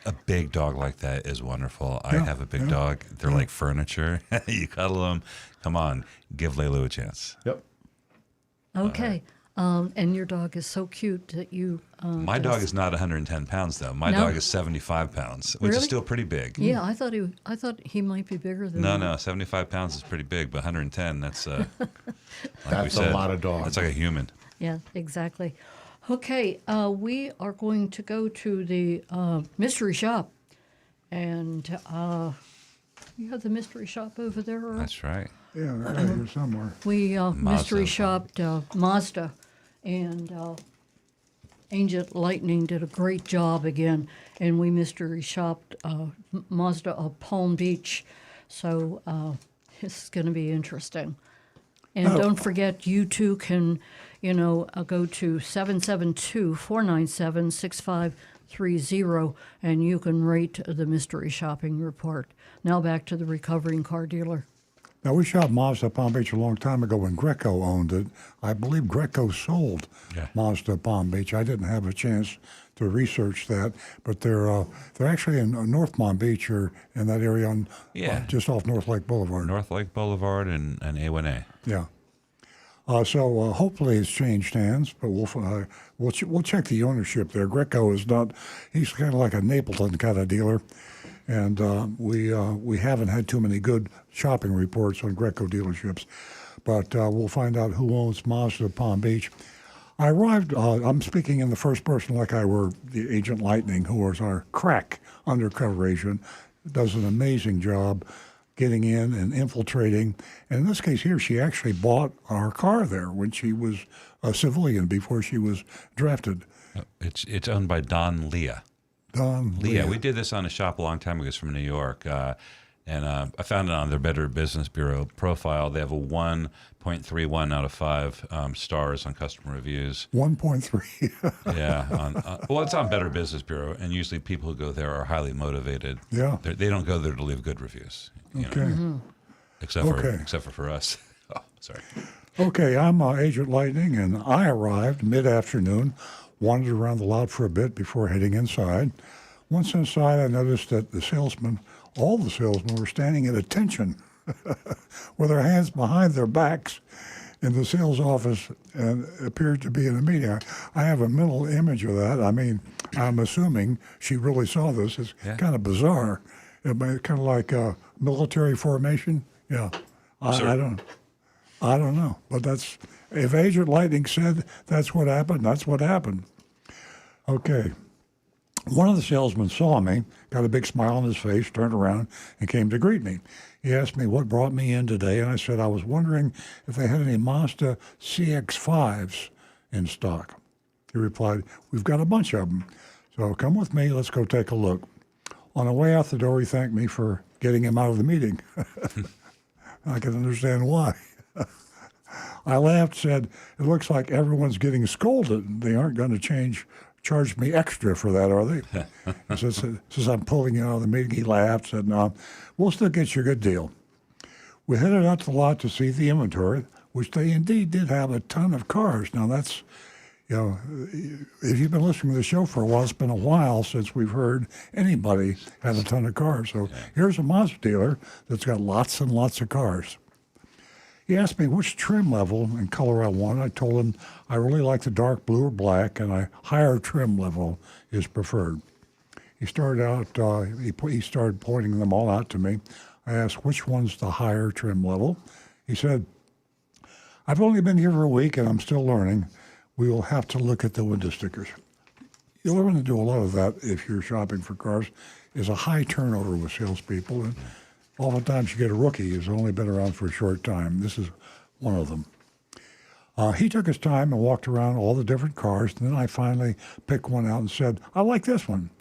A big dog like that is wonderful. I have a big dog. They're like furniture. You cuddle them. Come on, give Lalo a chance. Yep. Okay. And your dog is so cute that you... My dog is not 110 pounds, though. My No? dog is 75 pounds, which Really? is still pretty big. Yeah, I thought he might be bigger than that. No, 75 pounds is pretty big, but 110, that's like That's we said, a lot of dogs. That's like a human. Yeah, exactly. Okay, we are going to go to the mystery shop. And you have the mystery shop over there, Earl? That's right. Yeah, they're out here somewhere. We mystery Mazda. shopped Mazda, and Ancient Lightning did a great job again, and we mystery shopped Mazda of Palm Beach. So this is going to be interesting. And don't forget, you too can, go to 772-497-6530, and you can rate the mystery shopping report. Now back to the recovering car dealer. Now, we shot Mazda Palm Beach a long time ago when Greco owned it. I believe Greco sold Mazda Palm Beach. I didn't have a chance to research that, but they're actually in North Palm Beach or in that area on just off North Lake Boulevard. North Lake Boulevard and A1A. Yeah. So hopefully it's changed hands, but we'll check the ownership there. Greco is not; he's kind of like a Napleton kind of dealer, and we haven't had too many good shopping reports on Greco dealerships, but we'll find out who owns Mazda Palm Beach. I arrived. I'm speaking in the first person like I were the Agent Lightning, who was our crack undercover agent. Does an amazing job getting in and infiltrating. And in this case here, she actually bought our car there when she was a civilian before she was drafted. It's owned by Don Leah. Don Leah. We did this on a shop a long time ago. It's from New York. And I found it on their Better Business Bureau profile. They have a 1.31 out of 5 stars on customer reviews. 1.3. Yeah. Well, it's on Better Business Bureau, and usually people who go there are highly motivated. Yeah. They don't go there to leave good reviews. Okay. Except for us. Oh, sorry. Okay, I'm Agent Lightning, and I arrived mid-afternoon, wandered around the lot for a bit before heading inside. Once inside, I noticed that all the salesmen were standing at attention with their hands behind their backs in the sales office and appeared to be in a meeting. I have a mental image of that. I mean, I'm assuming she really saw this. It's kind of bizarre. Kind of like a military formation. Yeah. I don't know. But if Agent Lightning said that's what happened, that's what happened. Okay. One of the salesmen saw me, got a big smile on his face, turned around, and came to greet me. He asked me what brought me in today, and I said I was wondering if they had any Mazda CX-5s in stock. He replied, "We've got a bunch of them. So come with me, let's go take a look." On the way out the door, he thanked me for getting him out of the meeting. I can understand why. I laughed, said, "It looks like everyone's getting scolded. They aren't going to charge me extra for that, are they?" He said, since I'm pulling you out of the meeting, he laughed, said, "No, we'll still get you a good deal." We headed out to the lot to see the inventory, which they indeed did have a ton of cars. Now that's, if you've been listening to the show for a while, it's been a while since we've heard anybody have a ton of cars. So here's a Mazda dealer that's got lots and lots of cars. He asked me which trim level and color I wanted. I told him I really like the dark blue or black, and a higher trim level is preferred. He started out, he started pointing them all out to me. I asked, which one's the higher trim level? He said, "I've only been here for a week, and I'm still learning. We will have to look at the window stickers." You'll learn to do a lot of that if you're shopping for cars. There's a high turnover with salespeople, and oftentimes you get a rookie who's only been around for a short time. This is one of them. He took his time and walked around all the different cars, and then I finally picked one out and said, "I like this one."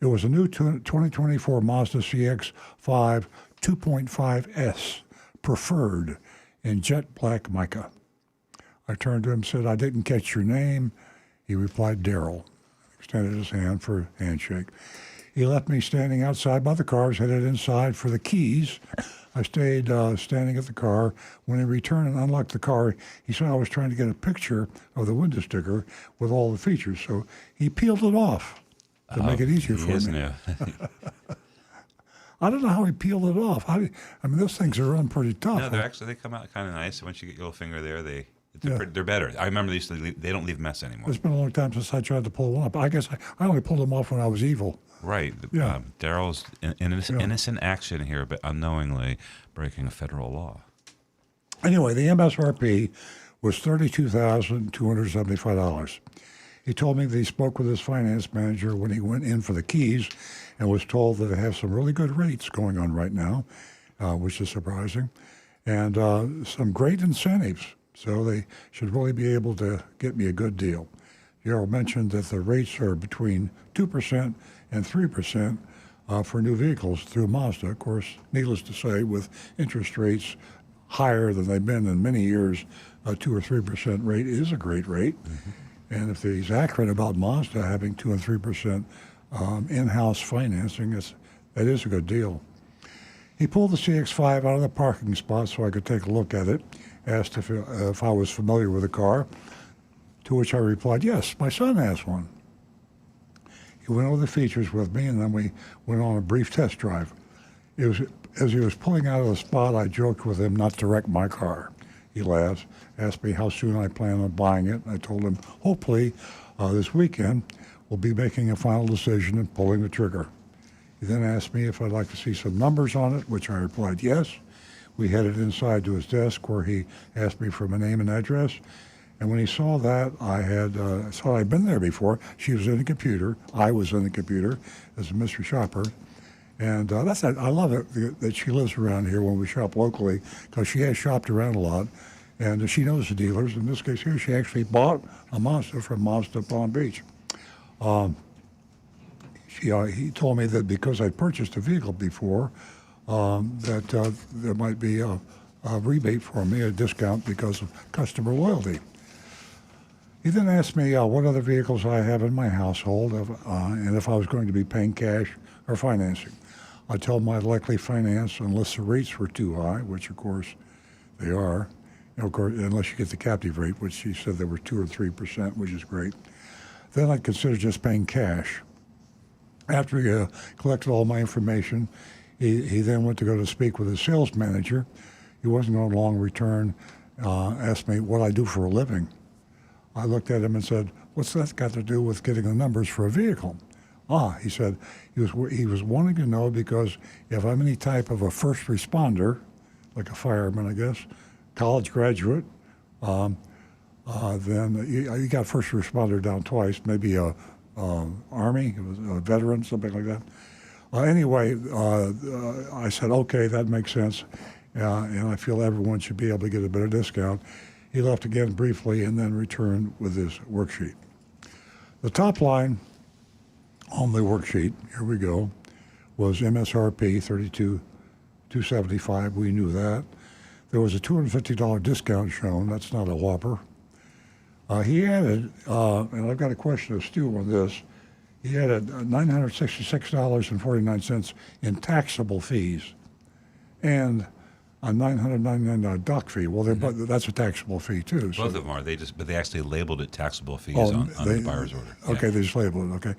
It was a new 2024 Mazda CX-5 2.5S Preferred in jet black mica. I turned to him and said, "I didn't catch your name." He replied, "Daryl." Extended his hand for a handshake. He left me standing outside by the cars, headed inside for the keys. I stayed standing at the car. When he returned and unlocked the car, he said I was trying to get a picture of the window sticker with all the features. So he peeled it off to make it easier for me. I don't know how he peeled it off. I mean, those things are run pretty tough. No, they come out kind of nice. Once you get your little finger there, they're better. I remember they don't leave mess anymore. It's been a long time since I tried to pull one up. I guess I only pulled them off when I was evil. Right. Yeah. Daryl's innocent action here, but unknowingly breaking a federal law. Anyway, the MSRP was $32,275. He told me that he spoke with his finance manager when he went in for the keys and was told that they have some really good rates going on right now, which is surprising, and some great incentives. So they should really be able to get me a good deal. Earl mentioned that the rates are between 2% and 3% for new vehicles through Mazda. Of course, needless to say, with interest rates higher than they've been in many years. A 2 or 3% rate is a great rate. And if he's accurate about Mazda having 2 and 3% in-house financing, that is a good deal. He pulled the CX-5 out of the parking spot so I could take a look at it, asked if I was familiar with the car, to which I replied, yes, my son has one. He went over the features with me, and then we went on a brief test drive. It was as he was pulling out of the spot, I joked with him not to wreck my car. He laughed, asked me how soon I plan on buying it. I told him, hopefully, this weekend, we'll be making a final decision and pulling the trigger. He then asked me if I'd like to see some numbers on it, which I replied yes. We headed inside to his desk where he asked me for my name and address. And when he saw that, I saw I'd been there before. She was in the computer. I was in the computer as a mystery shopper. And that's it. I love it that she lives around here when we shop locally, because she has shopped around a lot. And she knows the dealers. In this case here, she actually bought a Mazda from Mazda Palm Beach. He told me that because I'd purchased a vehicle before, that there might be a rebate for me, a discount because of customer loyalty. He then asked me what other vehicles I have in my household, and if I was going to be paying cash or financing. I told him I'd likely finance unless the rates were too high, which of course they are. Of course, unless you get the captive rate, which he said they were 2 or 3%, which is great. Then I'd consider just paying cash. After he collected all my information, he then went to go to speak with his sales manager. He wasn't going to long return, asked me what I do for a living. I looked at him and said, what's that got to do with getting the numbers for a vehicle? He said, he was wanting to know because if I'm any type of a first responder, like a fireman, I guess, college graduate, then you got first responder down twice, maybe Army, a veteran, something like that. Anyway, I said, okay, that makes sense, and I feel everyone should be able to get a better discount. He left again briefly and then returned with his worksheet. The top line on the worksheet, here we go, was MSRP, $32,275. We knew that. There was a $250 discount shown. That's not a whopper. He added, and I've got a question of Stu on this, he added $966.49 in taxable fees and a $999 dock fee. Well, that's a taxable fee too. Both of them are. But they actually labeled it taxable fees on the buyer's order. Okay, they just labeled it. Okay.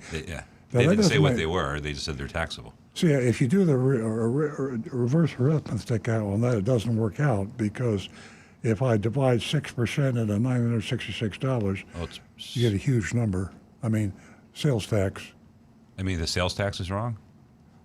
They didn't say what they were. They just said they're taxable. So yeah, if you do the reverse arithmetic out on that, it doesn't work out, because if I divide 6% into $966, you get a huge number. I mean, sales tax. I mean, the sales tax is wrong?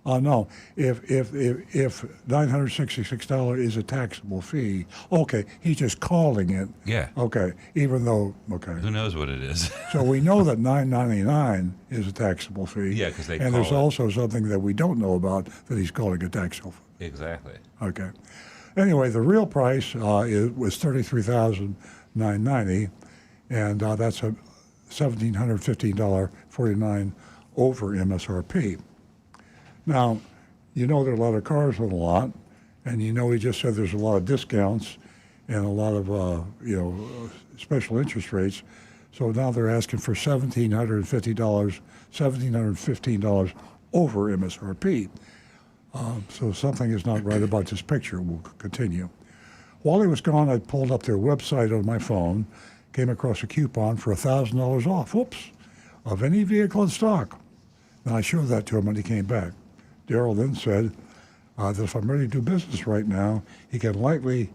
No, if $966 is a taxable fee, okay, he's just calling it. Yeah. Okay, even though, okay. Who knows what it is? So we know that $999 is a taxable fee. Yeah, because they and call there's it. Also something that we don't know about that he's calling a taxable fee. Exactly. Okay. Anyway, the real price was $33,990, and that's a $1,715.49 over MSRP. Now, you know there are a lot of cars on the lot, and you know he just said there's a lot of discounts and a lot of special interest rates. So now they're asking for $1,715 over MSRP. So something is not right about this picture. We'll continue. While he was gone, I pulled up their website on my phone, came across a coupon for $1,000 off, of any vehicle in stock. And I showed that to him when he came back. Darrell then said that if I'm ready to do business right now, he can likely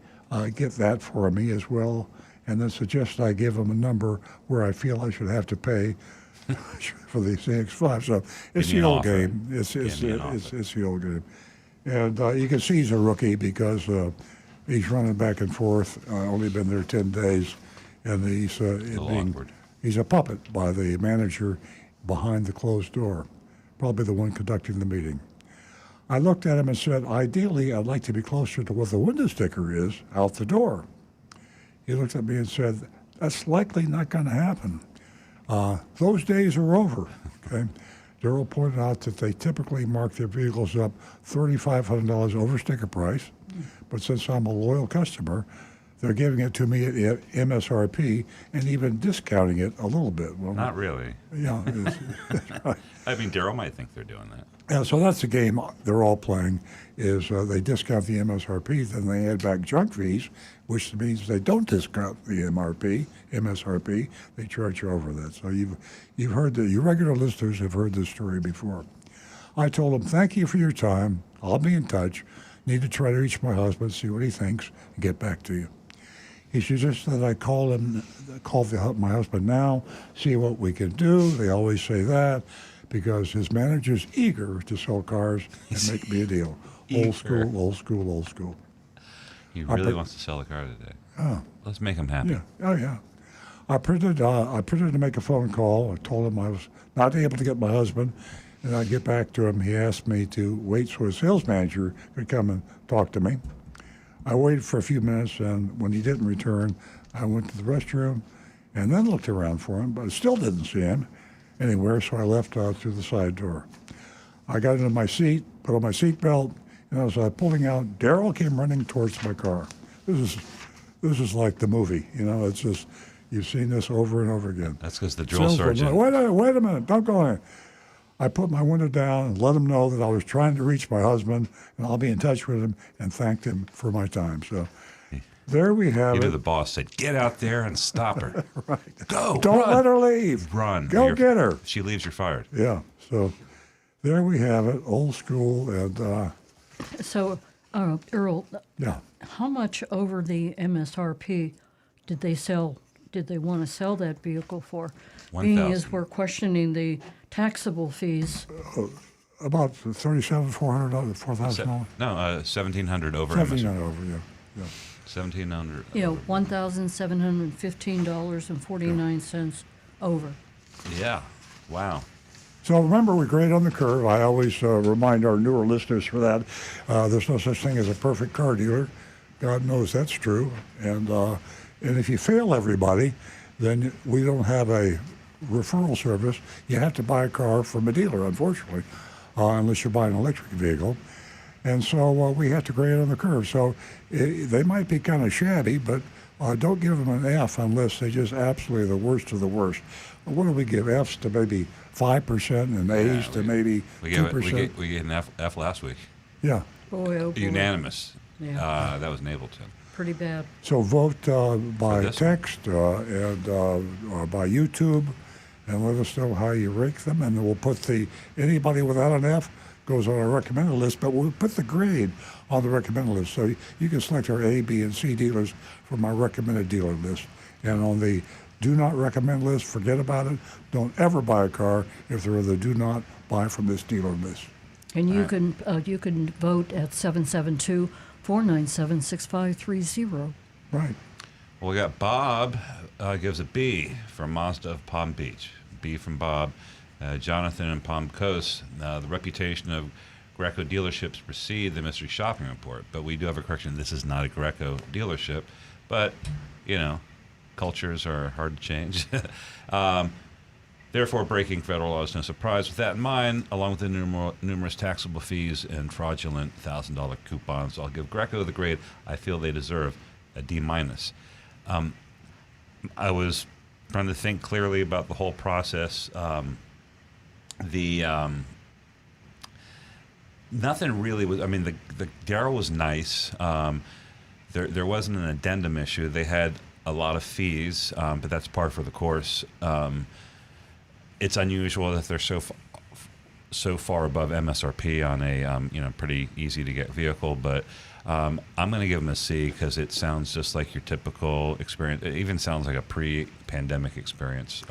get that for me as well, and then suggested I give him a number where I feel I should have to pay for the CX-5. So it's the old game. It's the old game. And you can see he's a rookie because he's running back and forth, only been there 10 days, and he's a puppet by the manager behind the closed door, probably the one conducting the meeting. I looked at him and said, ideally, I'd like to be closer to what the window sticker is out the door. He looked at me and said, that's likely not going to happen. Those days are over. Okay. Darrell pointed out that they typically mark their vehicles up $3,500 over sticker price. But since I'm a loyal customer, they're giving it to me at MSRP and even discounting it a little bit. Well, Not really. yeah. I mean, Daryl might think they're doing that. Yeah, so that's the game they're all playing. Is they discount the MSRP, then they add back junk fees, which means they don't discount the MSRP. They charge you over that. So you've heard that. Your regular listeners have heard this story before. I told them, thank you for your time. I'll be in touch. Need to try to reach my husband, see what he thinks, and get back to you. He suggested that I call my husband now, see what we can do. They always say that because his manager's eager to sell cars and make me a deal. Old school, old school, old school. He really wants to sell a car today. Oh. Let's make him happy. Yeah. Oh, yeah. I printed to make a phone call. I told him I was not able to get my husband, and I get back to him. He asked me to wait so his sales manager could come and talk to me. I waited for a few minutes, and when he didn't return, I went to the restroom and then looked around for him, but I still didn't see him anywhere, so I left through the side door. I got into my seat, put on my seatbelt, and as I was pulling out, Daryl came running towards my car. This is like the movie, it's just, you've seen this over and over again. That's because the drill sergeant. Wait a minute, don't go in. I put my window down and let him know that I was trying to reach my husband, and I'll be in touch with him, and thanked him for my time. So there we have it. The boss said, get out there and stop her. Right. Go. Don't run. let her leave. Run. Go get her. If she leaves, you're fired. Yeah. So there we have it, old school. And So, Earl, yeah. how much over the MSRP did they want to sell that vehicle for? Being as we're questioning the taxable fees. About $3,700, $4,000. No, $1,700 over. $1,700 over, yeah. $1,700. Yeah, $1,715.49 over. Yeah. Wow. So remember, we grade on the curve. I always remind our newer listeners for that. There's no such thing as a perfect car dealer. God knows that's true. And if you fail everybody, then we don't have a referral service. You have to buy a car from a dealer, unfortunately, unless you're buying an electric vehicle. And so we have to grade on the curve. So they might be kind of shabby, but don't give them an F unless they just absolutely the worst of the worst. What do we give? Fs to maybe 5% and A's to maybe 2%? We gave an F last week. Yeah. Boy, oh boy. Unanimous. Yeah. That was an Ableton. Pretty bad. So vote by text and by YouTube, and let us know how you rank them, and then we'll put anybody without an F goes on our recommended list, but we'll put the grade on the recommended list. So you can select our A, B, and C dealers from our recommended dealer list. And on the do not recommend list, forget about it. Don't ever buy a car if they're the do not buy from this dealer list. And you can vote at 772-497-6530. Right. Well, we got Bob gives a B from Mazda of Palm Beach. B from Bob. Jonathan in Palm Coast. The reputation of Greco dealerships precede the mystery shopping report, but we do have a correction. This is not a Greco dealership, but cultures are hard to change. Therefore, breaking federal law is no surprise. With that in mind, along with the numerous taxable fees and fraudulent $1,000 coupons, I'll give Greco the grade I feel they deserve, a D-. I was trying to think clearly about the whole process. Nothing really was. I mean, the Daryl was nice. There wasn't an addendum issue. They had a lot of fees, but that's par for the course. It's unusual that they're so far above MSRP on a pretty easy to get vehicle, but I'm going to give them a C because it sounds just like your typical experience. It even sounds like a pre-pandemic experience.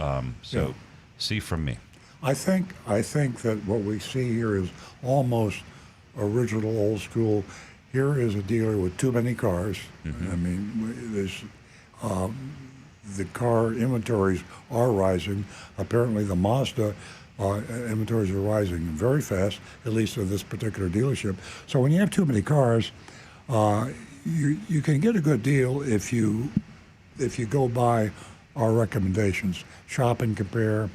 So C from me. I think that what we see here is almost original, old school. Here is a dealer with too many cars. Mm-hmm. I mean, there's the car inventories are rising. Apparently, the Mazda inventories are rising very fast, at least in this particular dealership. So when you have too many cars, you can get a good deal if you go by our recommendations, shop and compare,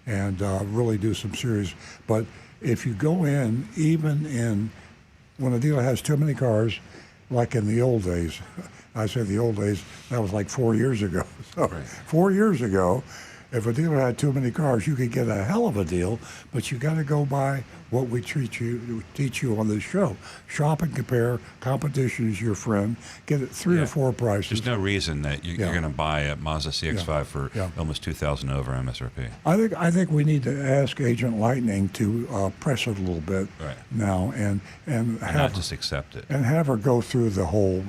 and really do some serious. But if you go in, even in when a dealer has too many cars, like in the old days. I say the old days, that was like 4 years ago. So 4 years ago, if a dealer had too many cars, you could get a hell of a deal, but you got to go by what we teach you on this show. Shop and compare. Competition is your friend. Get it three or four prices. There's no reason that you're going to buy a Mazda CX-5 for almost $2,000 over MSRP. I think we need to ask Agent Lightning to press it a little bit now and have not just accept it and have her go through the whole.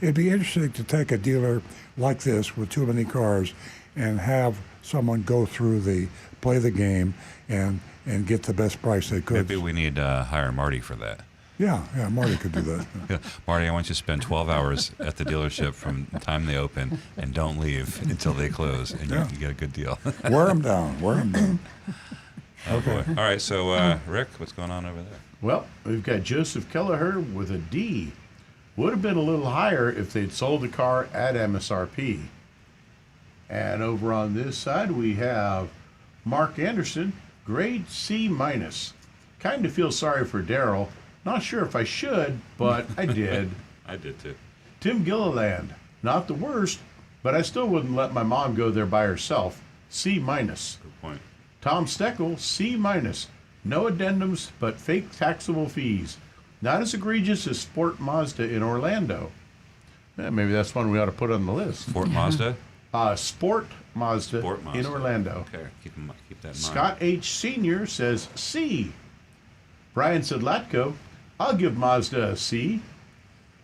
It'd be interesting to take a dealer like this with too many cars and have someone go through play the game and get the best price they could. Maybe we need to hire Marty for that. Yeah, Marty could do that. Yeah. Marty, I want you to spend 12 hours at the dealership from the time they open and don't leave until they close, and you get a good deal. Wear them down. Okay. All right, so Rick, what's going on over there? Well, we've got Joseph Kelleher with a D. Would have been a little higher if they'd sold the car at MSRP. And over on this side, we have Mark Anderson, grade C minus. Kind of feel sorry for Daryl. Not sure if I should, but I did. I did too. Tim Gilliland, not the worst, but I still wouldn't let my mom go there by herself. C minus. Good point. Tom Steckel, C minus. No addendums, but fake taxable fees. Not as egregious as Sport Mazda in Orlando. Maybe that's one we ought to put on the list. Sport Mazda? Sport Mazda in Orlando. Okay, keep that in mind. Scott H. Sr. says C. Brian Sedlatko, I'll give Mazda a C.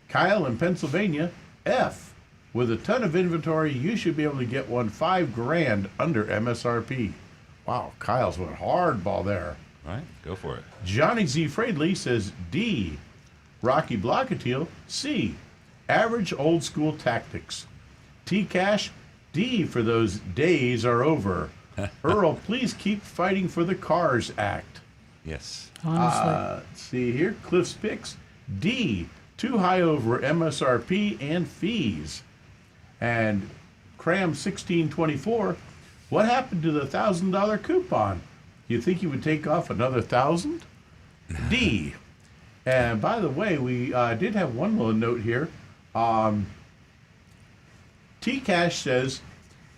Kyle in Pennsylvania, F. With a ton of inventory, you should be able to get one $5,000 under MSRP. Wow, Kyle's went hardball there. All right, go for it. Johnny Z. Fradley says D. Rocky Blockatiel, C. Average old school tactics. T-Cash, D for those days are over. Earl, please keep fighting for the Cars Act. Yes. Honestly. Let's see here. Cliff's Picks, D. Too high over MSRP and fees. And Cram 1624, what happened to the $1,000 coupon? You think you would take off another 1,000? D. And by the way, we did have one little note here. T-Cash says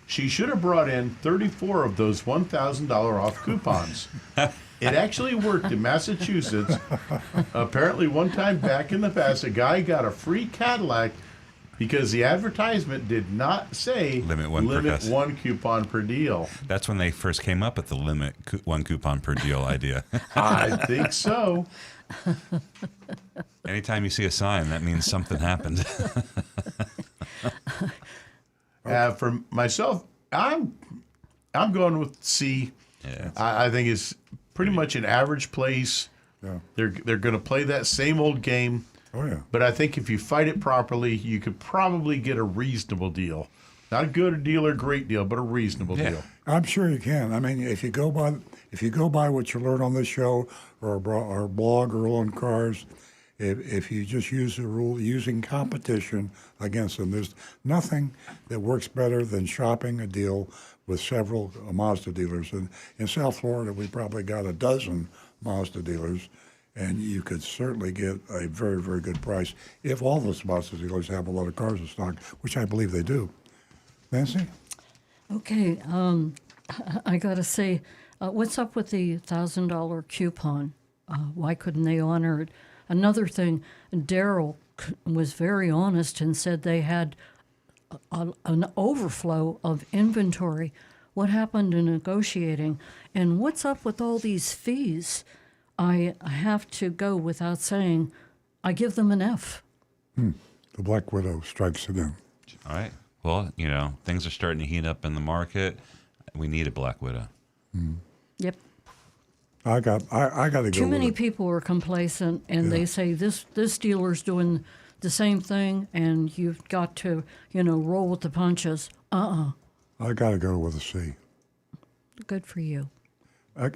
she should have brought in 34 of those $1,000 off coupons. It actually worked in Massachusetts. Apparently, one time back in the past, a guy got a free Cadillac because the advertisement did not say limit one coupon per deal. That's when they first came up with the limit one coupon per deal idea. I think so. Anytime you see a sign, that means something happened. For myself, I'm going with C. Yeah, I think it's pretty much an average place. Yeah. They're going to play that same old game. Oh yeah. But I think if you fight it properly, you could probably get a reasonable deal. Not a good deal or great deal, but a reasonable deal. I'm sure you can. I mean, if you go by what you learn on this show or our blog, Earl on Cars, if you just use the rule using competition against them, there's nothing that works better than shopping a deal with several Mazda dealers. And in South Florida, we probably got a dozen Mazda dealers, and you could certainly get a very, very good price if all those Mazda dealers have a lot of cars in stock, which I believe they do. Nancy? Okay, I got to say, what's up with the $1,000 coupon? Why couldn't they honor it? Another thing, Daryl was very honest and said they had an overflow of inventory. What happened in negotiating? And what's up with all these fees? I have to go without saying, I give them an F. The Black Widow strikes again. All right. Well, things are starting to heat up in the market. We need a Black Widow. Yep. I got to go. Too many with it. people are complacent, and they say this dealer's doing the same thing, and you've got to, roll with the punches. I got to go with a C. Good for you.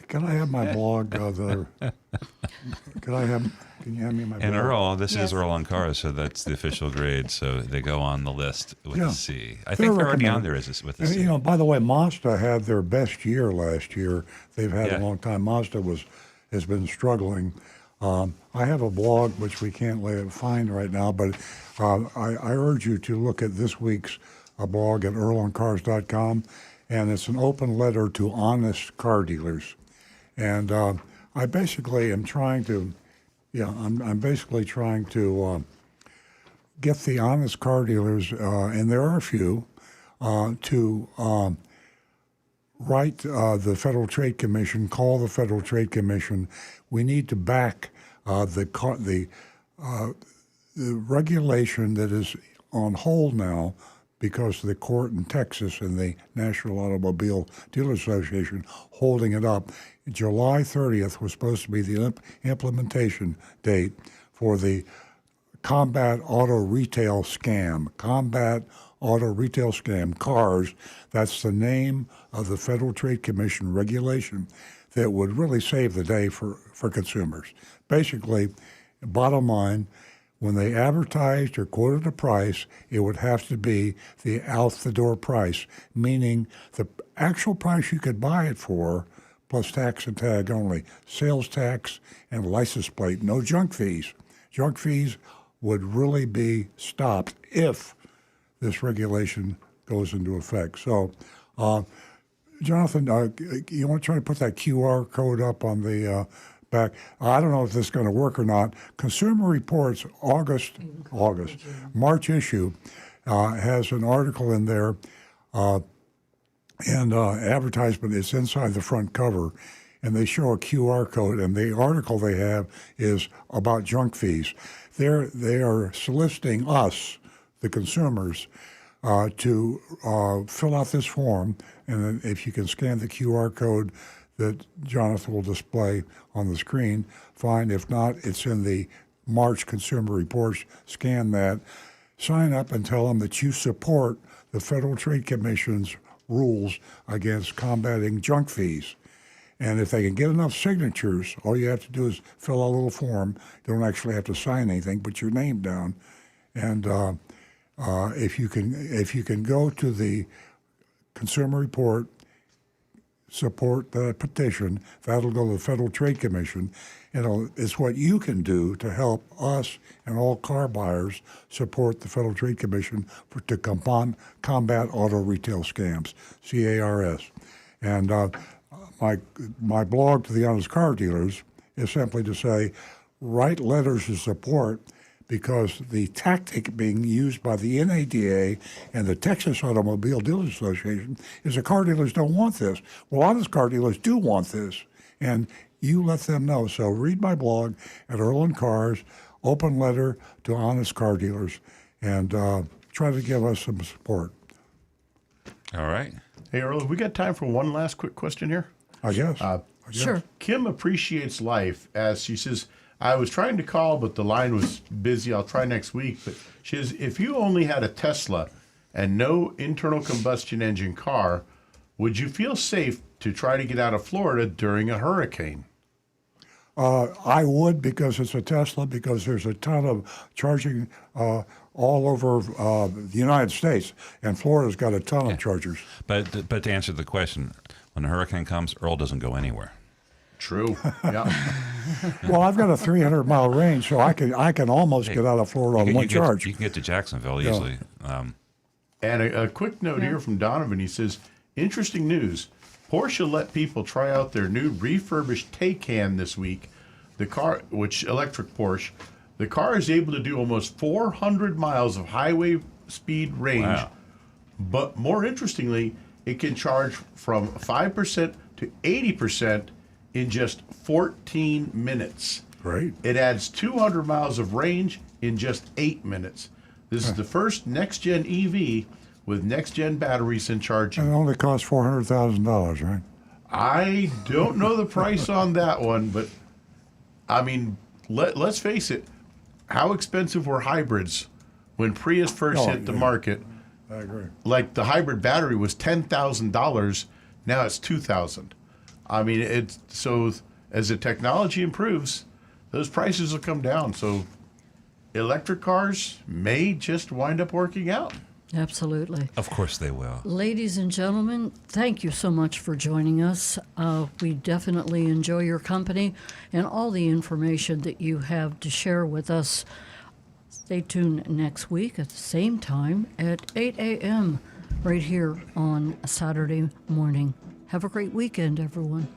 Can I have my blog? Can you hand me my blog? And Earl, this is Earl on Cars, so that's the official grade. So they go on the list with a C. I think they're already on there with a C. By the way, Mazda had their best year last year. They've had a long time. Mazda has been struggling. I have a blog which we can't find right now, but I urge you to look at this week's blog at earloncars.com, and it's an open letter to honest car dealers. And I basically am trying to, I'm basically trying to get the honest car dealers, and there are a few, to write the Federal Trade Commission, call the Federal Trade Commission. We need to back the regulation that is on hold now because of the court in Texas and the National Automobile Dealer Association holding it up. July 30th was supposed to be the implementation date for the Combat Auto Retail Scam. Combat Auto Retail Scam, CARS, that's the name of the Federal Trade Commission regulation that would really save the day for consumers. Basically, bottom line, when they advertised or quoted a price, it would have to be the out-the-door price, meaning the actual price you could buy it for, plus tax and tag only, sales tax and license plate, no junk fees. Junk fees would really be stopped if this regulation goes into effect. So, Jonathan, you want to try to put that QR code up on the back? I don't know if this is going to work or not. Consumer Reports March issue has an article in there, and advertisement is inside the front cover, and they show a QR code, and the article they have is about junk fees. They are soliciting us, the consumers, to fill out this form, and then if you can scan the QR code that Jonathan will display on the screen, fine. If not, it's in the March Consumer Reports. Scan that, sign up, and tell them that you support the Federal Trade Commission's rules against combating junk fees. And if they can get enough signatures, all you have to do is fill out a little form. You don't actually have to sign anything, put your name down. And if you can go to the Consumer Report, support the petition, that'll go to the Federal Trade Commission. It's what you can do to help us and all car buyers support the Federal Trade Commission to combat auto retail scams, CARS. And my blog to the honest car dealers is simply to say, write letters of support, because the tactic being used by the NADA and the Texas Automobile Dealers Association is the car dealers don't want this. Well, honest car dealers do want this, and you let them know. So read my blog at Earl and Cars, open letter to honest car dealers, and try to give us some support. All right. Hey, Earl, have we got time for one last quick question here? I guess. Sure. Kim appreciates life, as she says, I was trying to call, but the line was busy. I'll try next week. But she says, if you only had a Tesla and no internal combustion engine car, would you feel safe to try to get out of Florida during a hurricane? I would, because it's a Tesla, because there's a ton of charging all over the United States, and Florida's got a ton of chargers. But to answer the question, when a hurricane comes, Earl doesn't go anywhere. True. Yeah. Well, I've got a 300-mile range, so I can almost get out of Florida on one charge. You can get to Jacksonville easily. And a quick note here from Donovan. He says, interesting news. Porsche let people try out their new refurbished Taycan this week. The car, which electric Porsche, the car is able to do almost 400 miles of highway speed range. Wow. But more interestingly, it can charge from 5% to 80% in just 14 minutes. Great. It adds 200 miles of range in just 8 minutes. This is the first next-gen EV with next-gen batteries and charging. And it only costs $400,000, right? I don't know the price on that one, but I mean, let's face it. How expensive were hybrids when Prius first hit the market? I agree. Like the hybrid battery was $10,000. Now it's $2,000. I mean, it's so as the technology improves, those prices will come down. So electric cars may just wind up working out. Absolutely. Of course they will. Ladies and gentlemen, thank you so much for joining us. We definitely enjoy your company and all the information that you have to share with us. Stay tuned next week at the same time at 8 a.m. right here on Saturday morning. Have a great weekend, everyone.